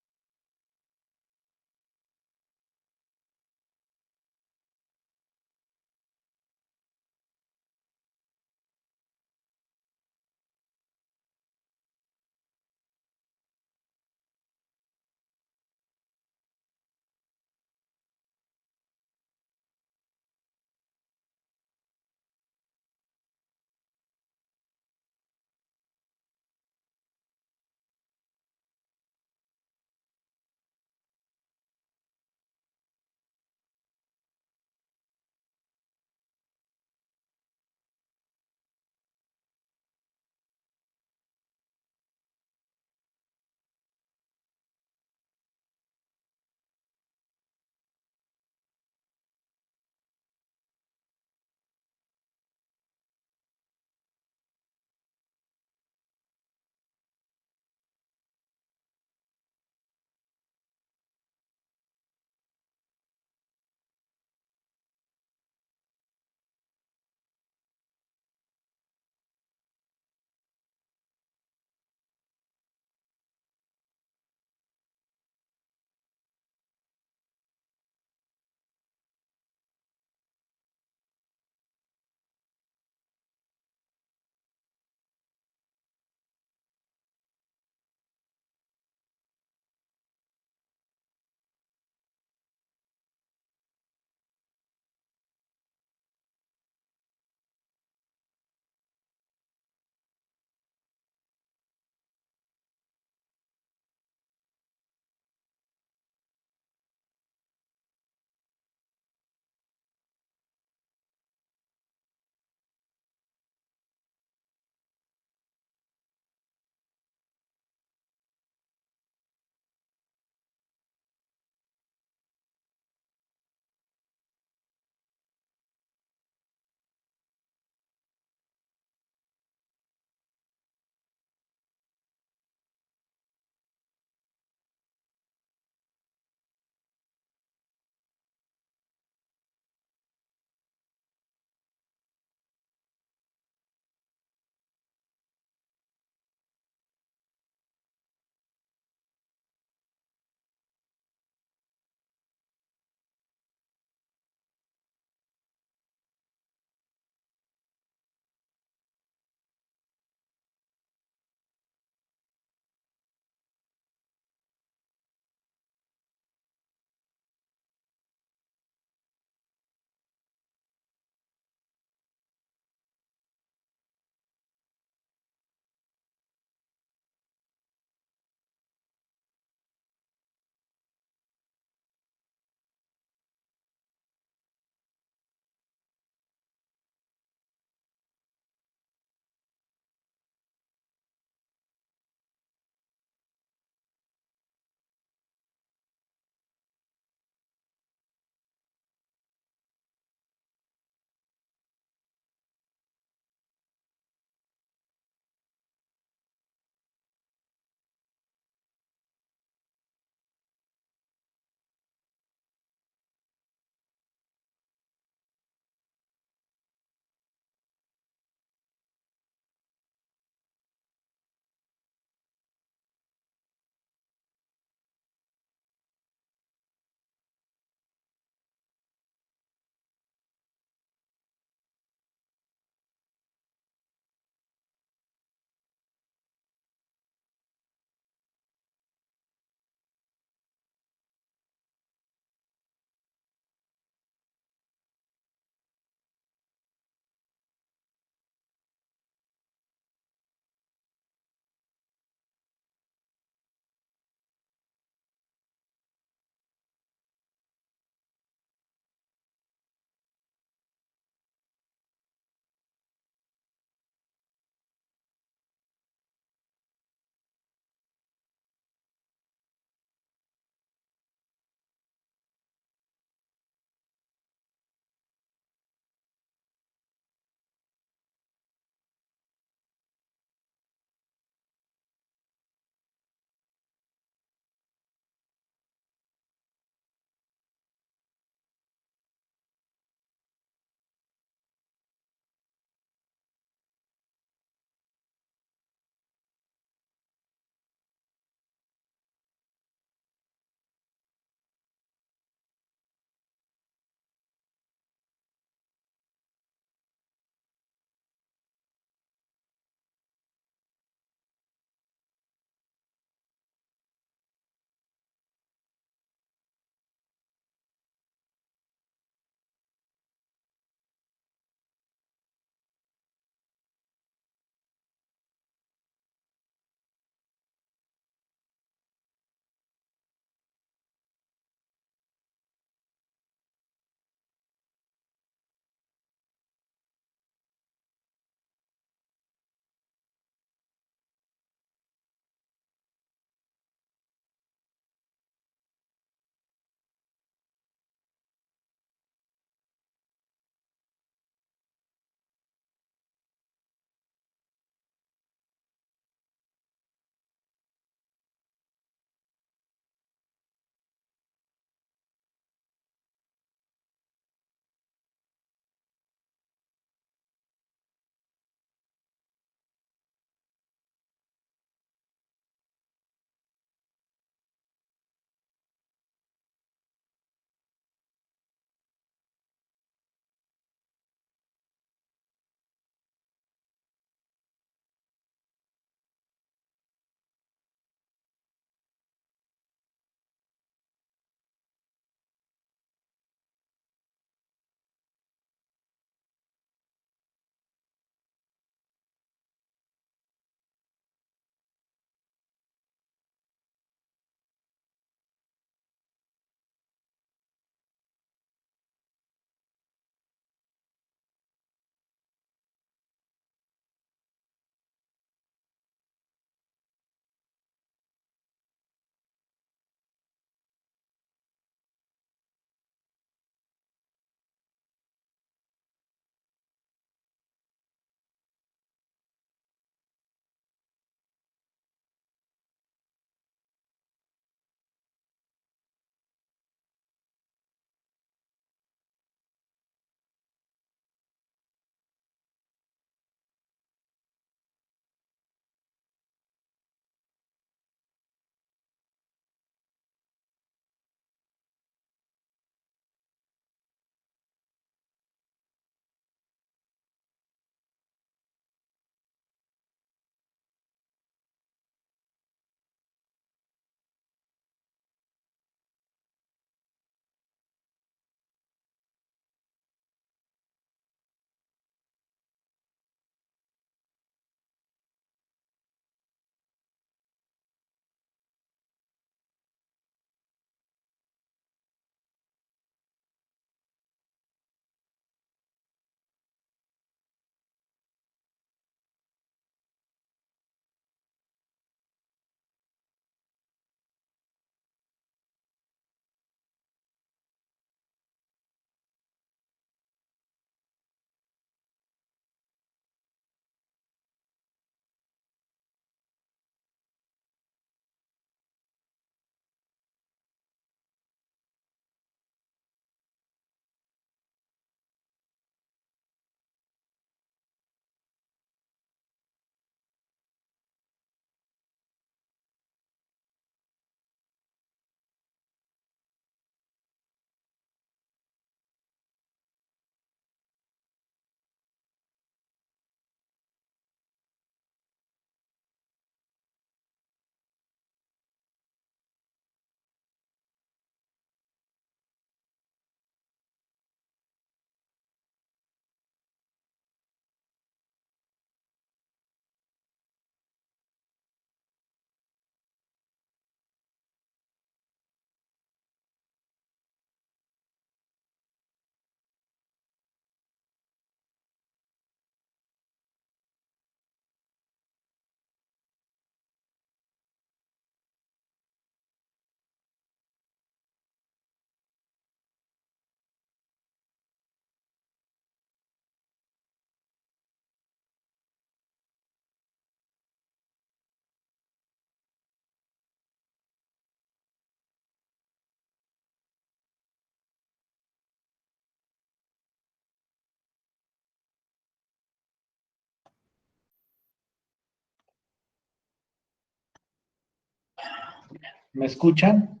¿Me escuchan?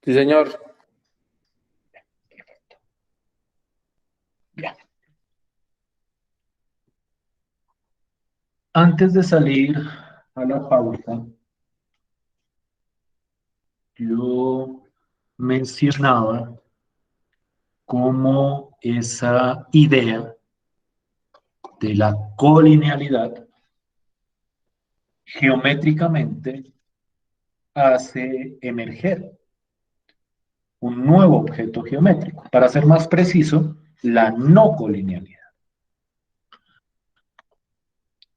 Sí, señor. Bien. Antes de salir a la pausa, yo mencionaba cómo esa idea de la colinealidad geométricamente hace emerger un nuevo objeto geométrico. Para ser más preciso, la no colinealidad.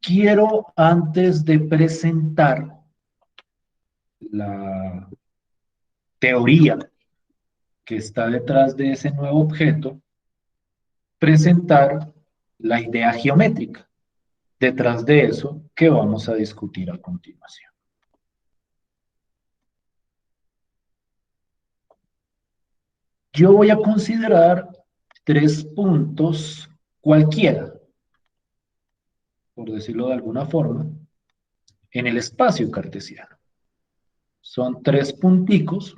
Quiero, antes de presentar la teoría que está detrás de ese nuevo objeto, presentar la idea geométrica detrás de eso que vamos a discutir a continuación. Yo voy a considerar 3 puntos cualquiera, por decirlo de alguna forma, en el espacio cartesiano. Son 3 punticos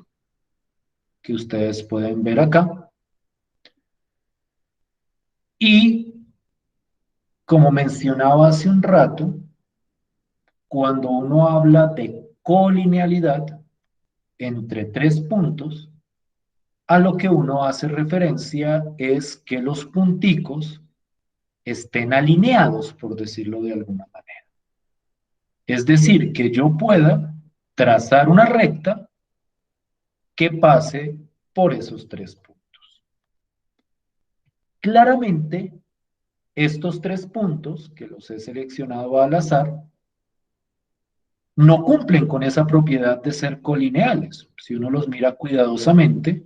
que ustedes pueden ver acá. Y, como mencionaba hace un rato, cuando uno habla de colinealidad entre 3 puntos, a lo que uno hace referencia es que los punticos estén alineados, por decirlo de alguna manera. Es decir, que yo pueda trazar una recta que pase por esos 3 puntos. Claramente, estos 3 puntos, que los he seleccionado al azar, no cumplen con esa propiedad de ser colineales. Si uno los mira cuidadosamente,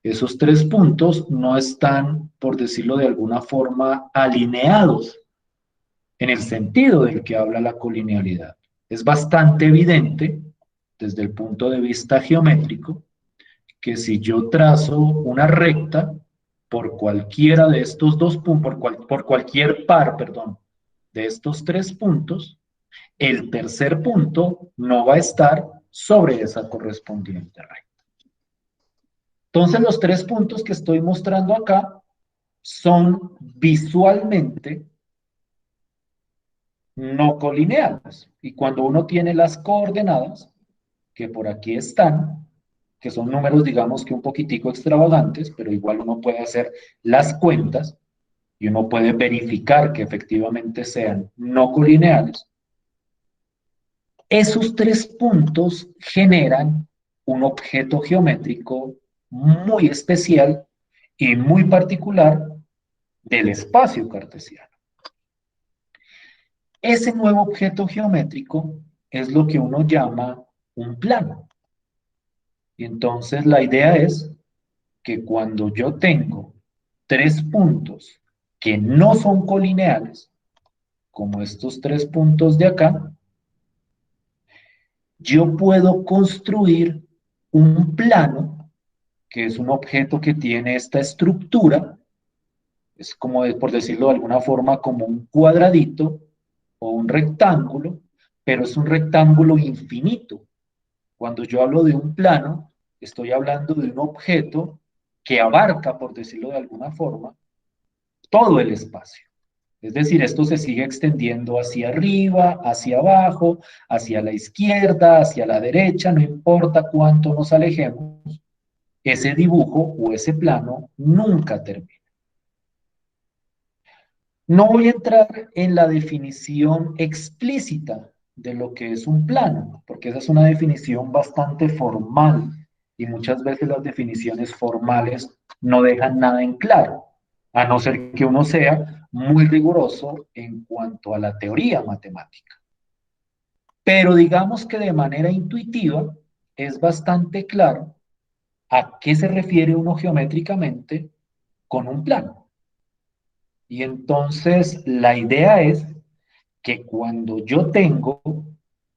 esos 3 puntos no están, por decirlo de alguna forma, alineados en el sentido del que habla la colinealidad. Es bastante evidente, desde el punto de vista geométrico, que si yo trazo una recta por cualquiera de estos 2 puntos, por cualquier par, perdón, de estos 3 puntos, el tercer punto no va a estar sobre esa correspondiente recta. Entonces, los 3 puntos que estoy mostrando acá son visualmente no colineales. Y cuando uno tiene las coordenadas, que por aquí están, que son números, digamos que un poquitico extravagantes, pero igual uno puede hacer las cuentas y uno puede verificar que efectivamente sean no colineales. Esos 3 puntos generan un objeto geométrico muy especial y muy particular del espacio cartesiano. Ese nuevo objeto geométrico es lo que uno llama un plano. Y entonces la idea es que cuando yo tengo 3 puntos que no son colineales, como estos 3 puntos de acá, yo puedo construir un plano, que es un objeto que tiene esta estructura, es como, por decirlo de alguna forma, como un cuadradito o un rectángulo, pero es un rectángulo infinito. Cuando yo hablo de un plano, estoy hablando de un objeto que abarca, por decirlo de alguna forma, todo el espacio. Es decir, esto se sigue extendiendo hacia arriba, hacia abajo, hacia la izquierda, hacia la derecha, no importa cuánto nos alejemos, ese dibujo o ese plano nunca termina. No voy a entrar en la definición explícita de lo que es un plano, porque esa es una definición bastante formal y muchas veces las definiciones formales no dejan nada en claro, a no ser que uno sea muy riguroso en cuanto a la teoría matemática. Pero digamos que de manera intuitiva es bastante claro a qué se refiere uno geométricamente con un plano. Y entonces la idea es que cuando yo tengo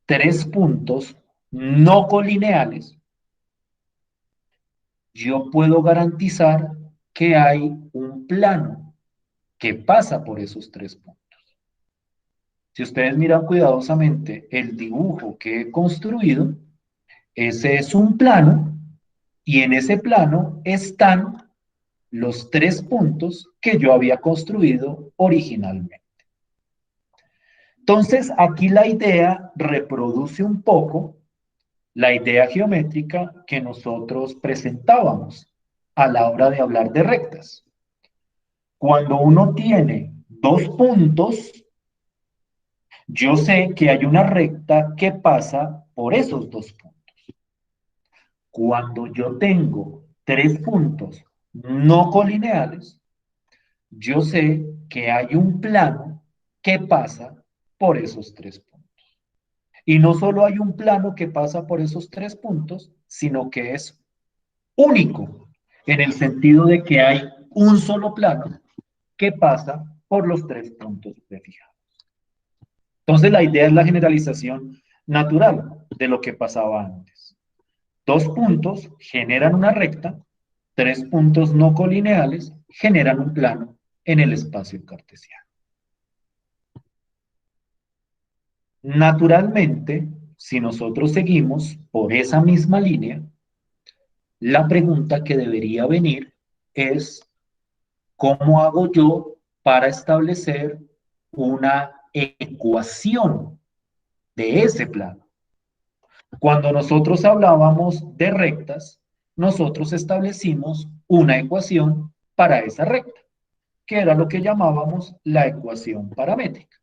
3 puntos no colineales, yo puedo garantizar que hay un plano que pasa por esos 3 puntos. Si ustedes miran cuidadosamente el dibujo que he construido, ese es un plano y en ese plano están los 3 puntos que yo había construido originalmente. Entonces, aquí la idea reproduce un poco la idea geométrica que nosotros presentábamos a la hora de hablar de rectas. Cuando uno tiene 2 puntos, yo sé que hay una recta que pasa por esos 2 puntos. Cuando yo tengo 3 puntos no colineales, yo sé que hay un plano que pasa por esos 3 puntos. Y no solo hay un plano que pasa por esos 3 puntos, sino que es único, en el sentido de que hay un solo plano que pasa por los 3 puntos prefijados. Entonces la idea es la generalización natural de lo que pasaba antes. 2 puntos generan una recta, 3 puntos no colineales generan un plano en el espacio cartesiano. Naturalmente, si nosotros seguimos por esa misma línea, la pregunta que debería venir es, ¿cómo hago yo para establecer una ecuación de ese plano? Cuando nosotros hablábamos de rectas, nosotros establecimos una ecuación para esa recta, que era lo que llamábamos la ecuación paramétrica.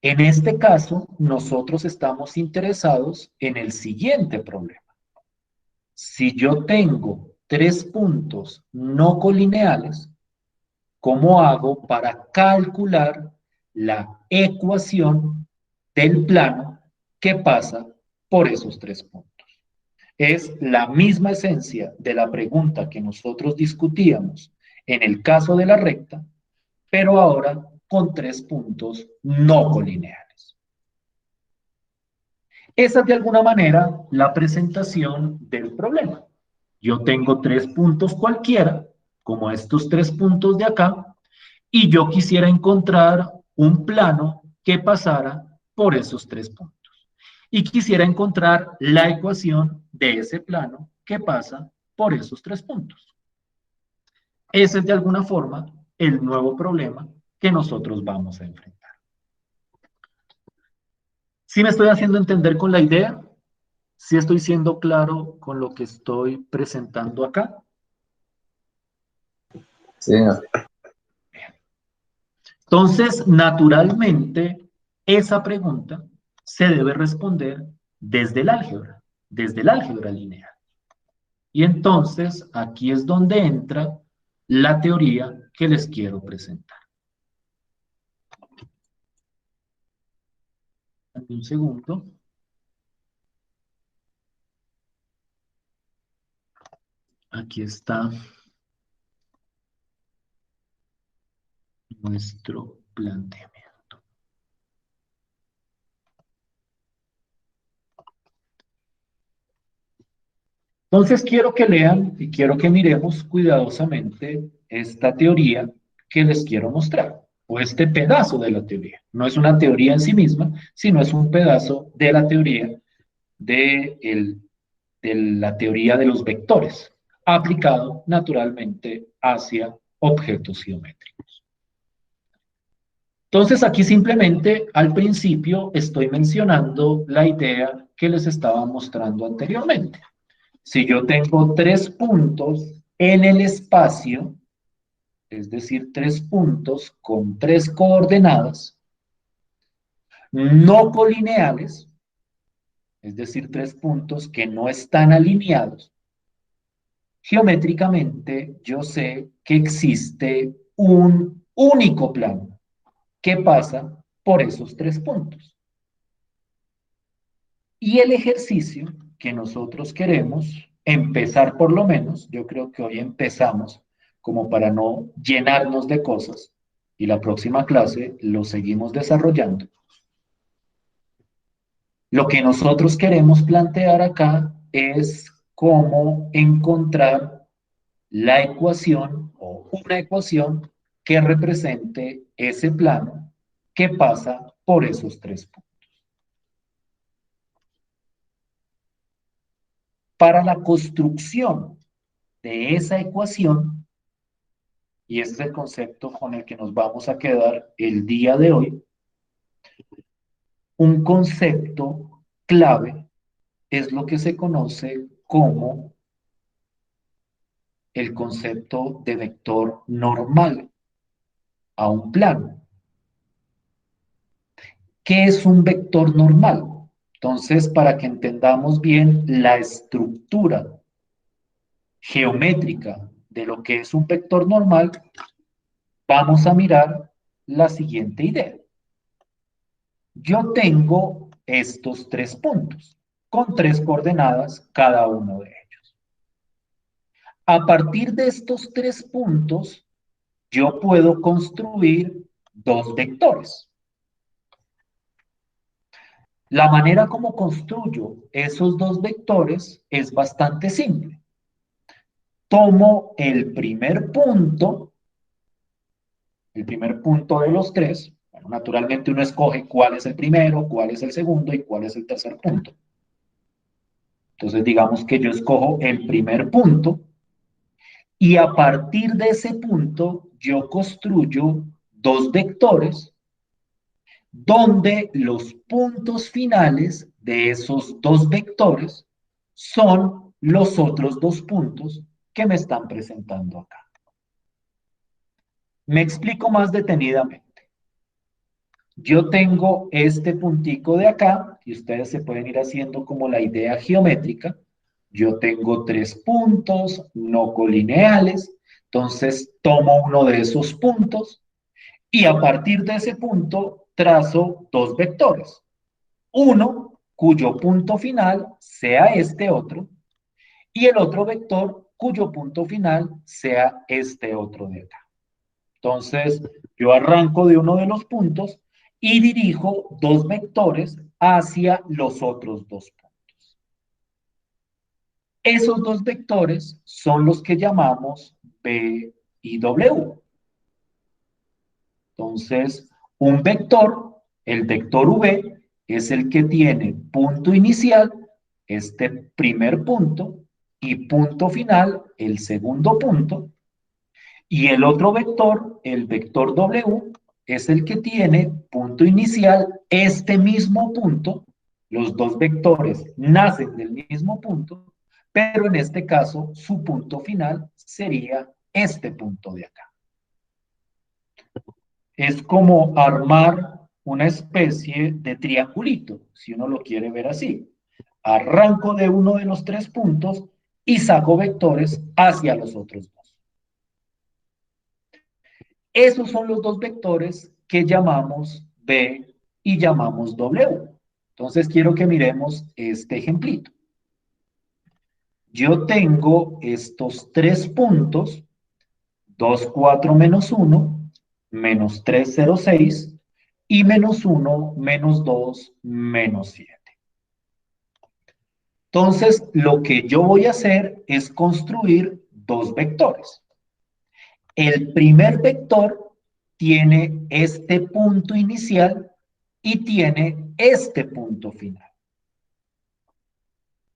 En este caso, nosotros estamos interesados en el siguiente problema. Si yo tengo 3 puntos no colineales, ¿cómo hago para calcular la ecuación del plano que pasa por esos 3 puntos? Es la misma esencia de la pregunta que nosotros discutíamos en el caso de la recta, pero ahora con 3 puntos no colineales. Esa es de alguna manera la presentación del problema. Yo tengo 3 puntos cualquiera, como estos 3 puntos de acá, y yo quisiera encontrar un plano que pasara por esos 3 puntos. Y quisiera encontrar la ecuación de ese plano que pasa por esos 3 puntos. Ese es de alguna forma el nuevo problema que nosotros vamos a enfrentar. ¿Sí me estoy haciendo entender con la idea? ¿Sí estoy siendo claro con lo que estoy presentando acá? Sí, señor. Entonces, naturalmente, esa pregunta se debe responder desde el álgebra lineal. Y entonces, aquí es donde entra la teoría que les quiero presentar. Un segundo. Aquí está nuestro planteamiento. Entonces quiero que lean y quiero que miremos cuidadosamente esta teoría que les quiero mostrar, o este pedazo de la teoría. No es una teoría en sí misma, sino es un pedazo de la teoría de la teoría de los vectores, aplicado naturalmente hacia objetos geométricos. Entonces aquí simplemente al principio estoy mencionando la idea que les estaba mostrando anteriormente. Si yo tengo 3 puntos en el espacio, es decir, 3 puntos con 3 coordenadas, no colineales, es decir, 3 puntos que no están alineados, geométricamente yo sé que existe un único plano que pasa por esos 3 puntos. Y el ejercicio que nosotros queremos empezar por lo menos, yo creo que hoy empezamos como para no llenarnos de cosas y la próxima clase lo seguimos desarrollando. Lo que nosotros queremos plantear acá es cómo encontrar la ecuación o una ecuación que represente ese plano que pasa por esos 3 puntos. Para la construcción de esa ecuación, y ese es el concepto con el que nos vamos a quedar el día de hoy, un concepto clave es lo que se conoce como el concepto de vector normal a un plano. ¿Qué es un vector normal? Entonces, para que entendamos bien la estructura geométrica de lo que es un vector normal, vamos a mirar la siguiente idea. Yo tengo estos 3 puntos, con 3 coordenadas cada uno de ellos. A partir de estos 3 puntos, yo puedo construir 2 vectores. La manera como construyo esos 2 vectores es bastante simple. Tomo el primer punto de los 3. Bueno, naturalmente uno escoge cuál es el primero, cuál es el segundo y cuál es el tercer punto. Entonces digamos que yo escojo el primer punto y a partir de ese punto yo construyo 2 vectores donde los puntos finales de esos 2 vectores son los otros 2 puntos que me están presentando acá. Me explico más detenidamente. Yo tengo este puntico de acá, y ustedes se pueden ir haciendo como la idea geométrica. Yo tengo 3 puntos no colineales, entonces tomo uno de esos puntos y a partir de ese punto trazo 2 vectores. Uno cuyo punto final sea este otro y el otro vector cuyo punto final sea este otro de acá. Entonces, yo arranco de uno de los puntos y dirijo 2 vectores hacia los otros 2 puntos. Esos 2 vectores son los que llamamos B y W. Entonces, un vector, el vector V, es el que tiene punto inicial, este primer punto, y punto final, el segundo punto. Y el otro vector, el vector W, es el que tiene punto inicial, este mismo punto. Los 2 vectores nacen del mismo punto, pero en este caso su punto final sería este punto de acá. Es como armar una especie de triangulito, si uno lo quiere ver así. Arranco de uno de los 3 puntos y saco vectores hacia los otros 2. Esos son los 2 vectores que llamamos B y llamamos W. Entonces quiero que miremos este ejemplito. Yo tengo estos 3 puntos, 2, 4, menos 1, menos 3, 0, 6, y menos 1, menos 2, menos 7. Entonces, lo que yo voy a hacer es construir 2 vectores. El primer vector tiene este punto inicial y tiene este punto final.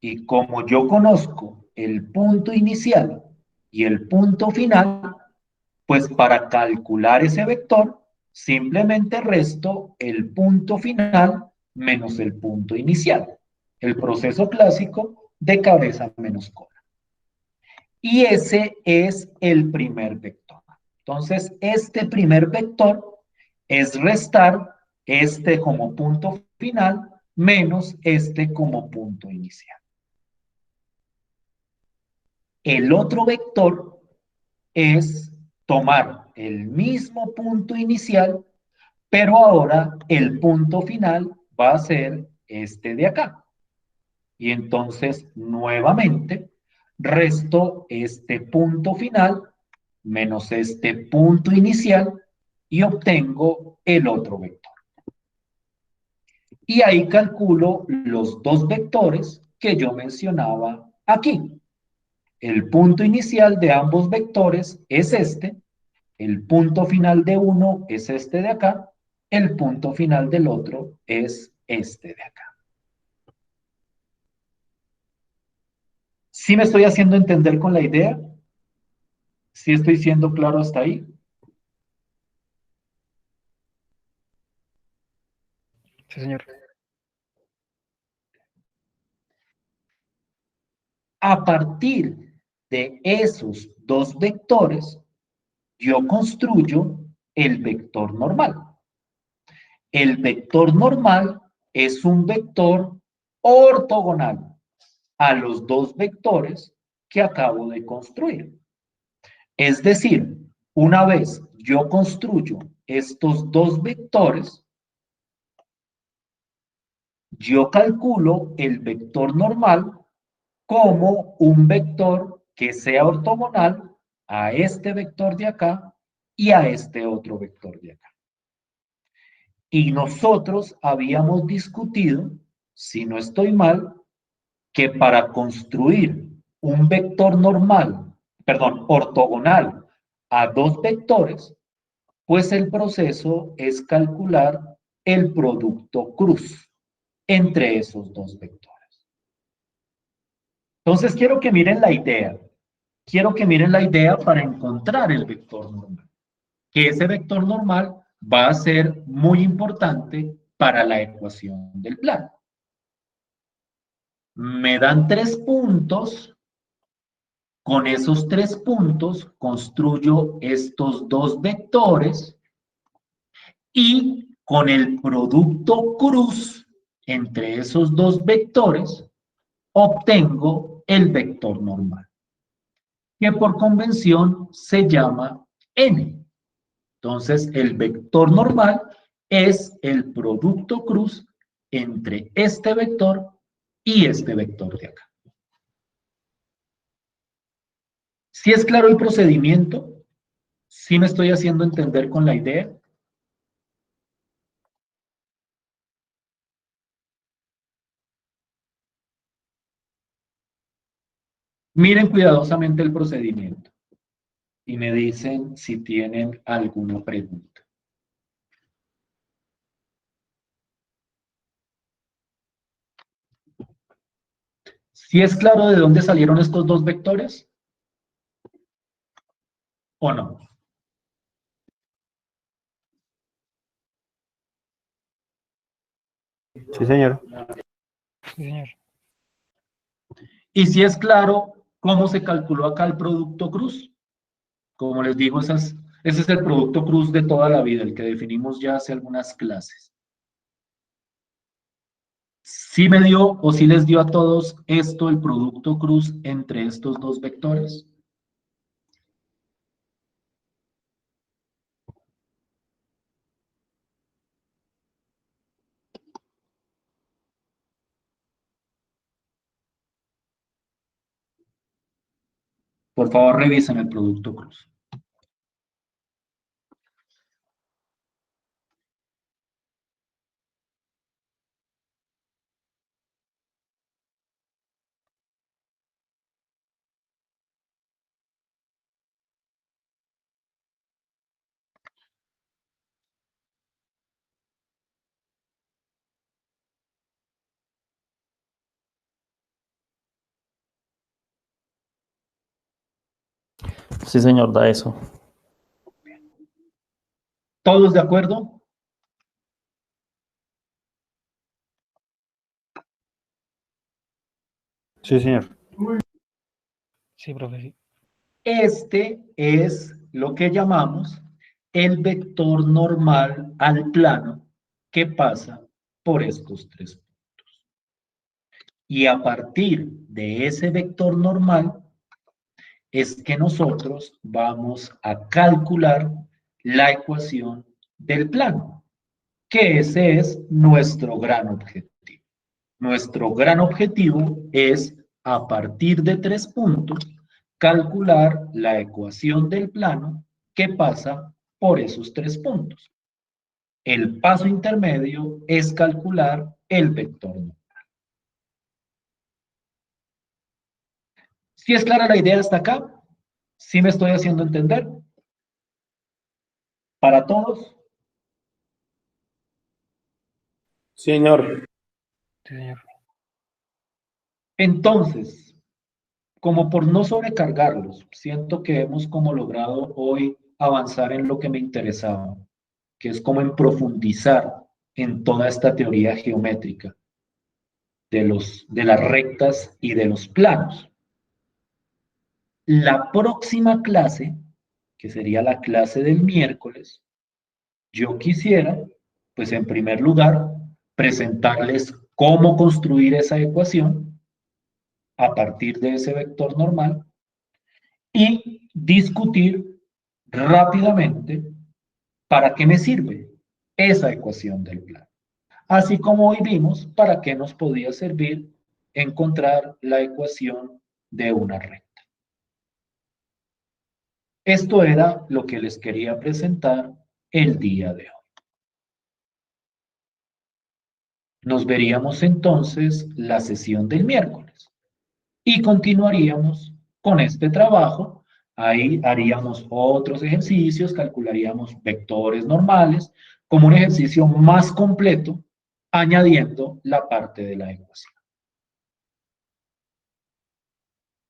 Y como yo conozco el punto inicial y el punto final, pues para calcular ese vector, simplemente resto el punto final menos el punto inicial. El proceso clásico de cabeza menos cola. Y ese es el primer vector. Entonces, este primer vector es restar este como punto final menos este como punto inicial. El otro vector es tomar el mismo punto inicial, pero ahora el punto final va a ser este de acá. Y entonces, nuevamente, resto este punto final menos este punto inicial y obtengo el otro vector. Y ahí calculo los 2 vectores que yo mencionaba aquí. El punto inicial de ambos vectores es este, el punto final de uno es este de acá, el punto final del otro es este de acá. ¿Sí me estoy haciendo entender con la idea? ¿Sí estoy siendo claro hasta ahí? Sí, señor. A partir de esos dos vectores, yo construyo el vector normal. El vector normal es un vector ortogonal a los dos vectores que acabo de construir. Es decir, una vez yo construyo estos dos vectores, yo calculo el vector normal como un vector que sea ortogonal a este vector de acá y a este otro vector de acá. Y nosotros habíamos discutido, si no estoy mal, que para construir un vector normal, perdón, ortogonal a dos vectores, pues el proceso es calcular el producto cruz entre esos dos vectores. Entonces quiero que miren la idea. Quiero que miren la idea para encontrar el vector normal. Que ese vector normal va a ser muy importante para la ecuación del plano. Me dan 3 puntos. Con esos 3 puntos construyo estos dos vectores y con el producto cruz entre esos dos vectores obtengo el vector normal, que por convención se llama n. Entonces, el vector normal es el producto cruz entre este vector y este vector de acá. ¿Sí es claro el procedimiento? ¿Sí me estoy haciendo entender con la idea? Miren cuidadosamente el procedimiento y me dicen si tienen alguna pregunta. ¿Sí es claro de dónde salieron estos dos vectores? ¿O no? Sí, señor. Sí, señor. ¿Y si es claro cómo se calculó acá el producto cruz? Como les digo, ese es el producto cruz de toda la vida, el que definimos ya hace algunas clases. ¿Sí me dio o sí les dio a todos esto, el producto cruz entre estos dos vectores? Por favor, revisen el producto cruz. Sí, señor, da eso. ¿Todos de acuerdo? Sí, señor. Sí, profe, sí. Este es lo que llamamos el vector normal al plano que pasa por estos 3 puntos. Y a partir de ese vector normal es que nosotros vamos a calcular la ecuación del plano, que ese es nuestro gran objetivo. Nuestro gran objetivo es, a partir de 3 puntos, calcular la ecuación del plano que pasa por esos 3 puntos. El paso intermedio es calcular el vector normal. ¿Sí es clara la idea hasta acá? ¿Sí me estoy haciendo entender? ¿Para todos? Sí, señor. Sí, señor. Entonces, como por no sobrecargarlos, siento que hemos como logrado hoy avanzar en lo que me interesaba, que es como en profundizar en toda esta teoría geométrica de las rectas y de los planos. La próxima clase, que sería la clase del miércoles, yo quisiera, pues en primer lugar, presentarles cómo construir esa ecuación a partir de ese vector normal y discutir rápidamente para qué me sirve esa ecuación del plano. Así como hoy vimos para qué nos podía servir encontrar la ecuación de una recta. Esto era lo que les quería presentar el día de hoy. Nos veríamos entonces la sesión del miércoles y continuaríamos con este trabajo. Ahí haríamos otros ejercicios, calcularíamos vectores normales como un ejercicio más completo, añadiendo la parte de la ecuación.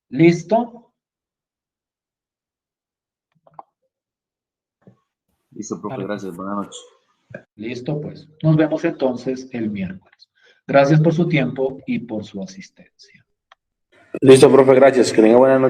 ¿Listo? Listo, profe, Vale, gracias. Buenas noches. Listo, pues. Nos vemos entonces el miércoles. Gracias por su tiempo y por su asistencia. Listo, profe, gracias. Que tenga buena noche.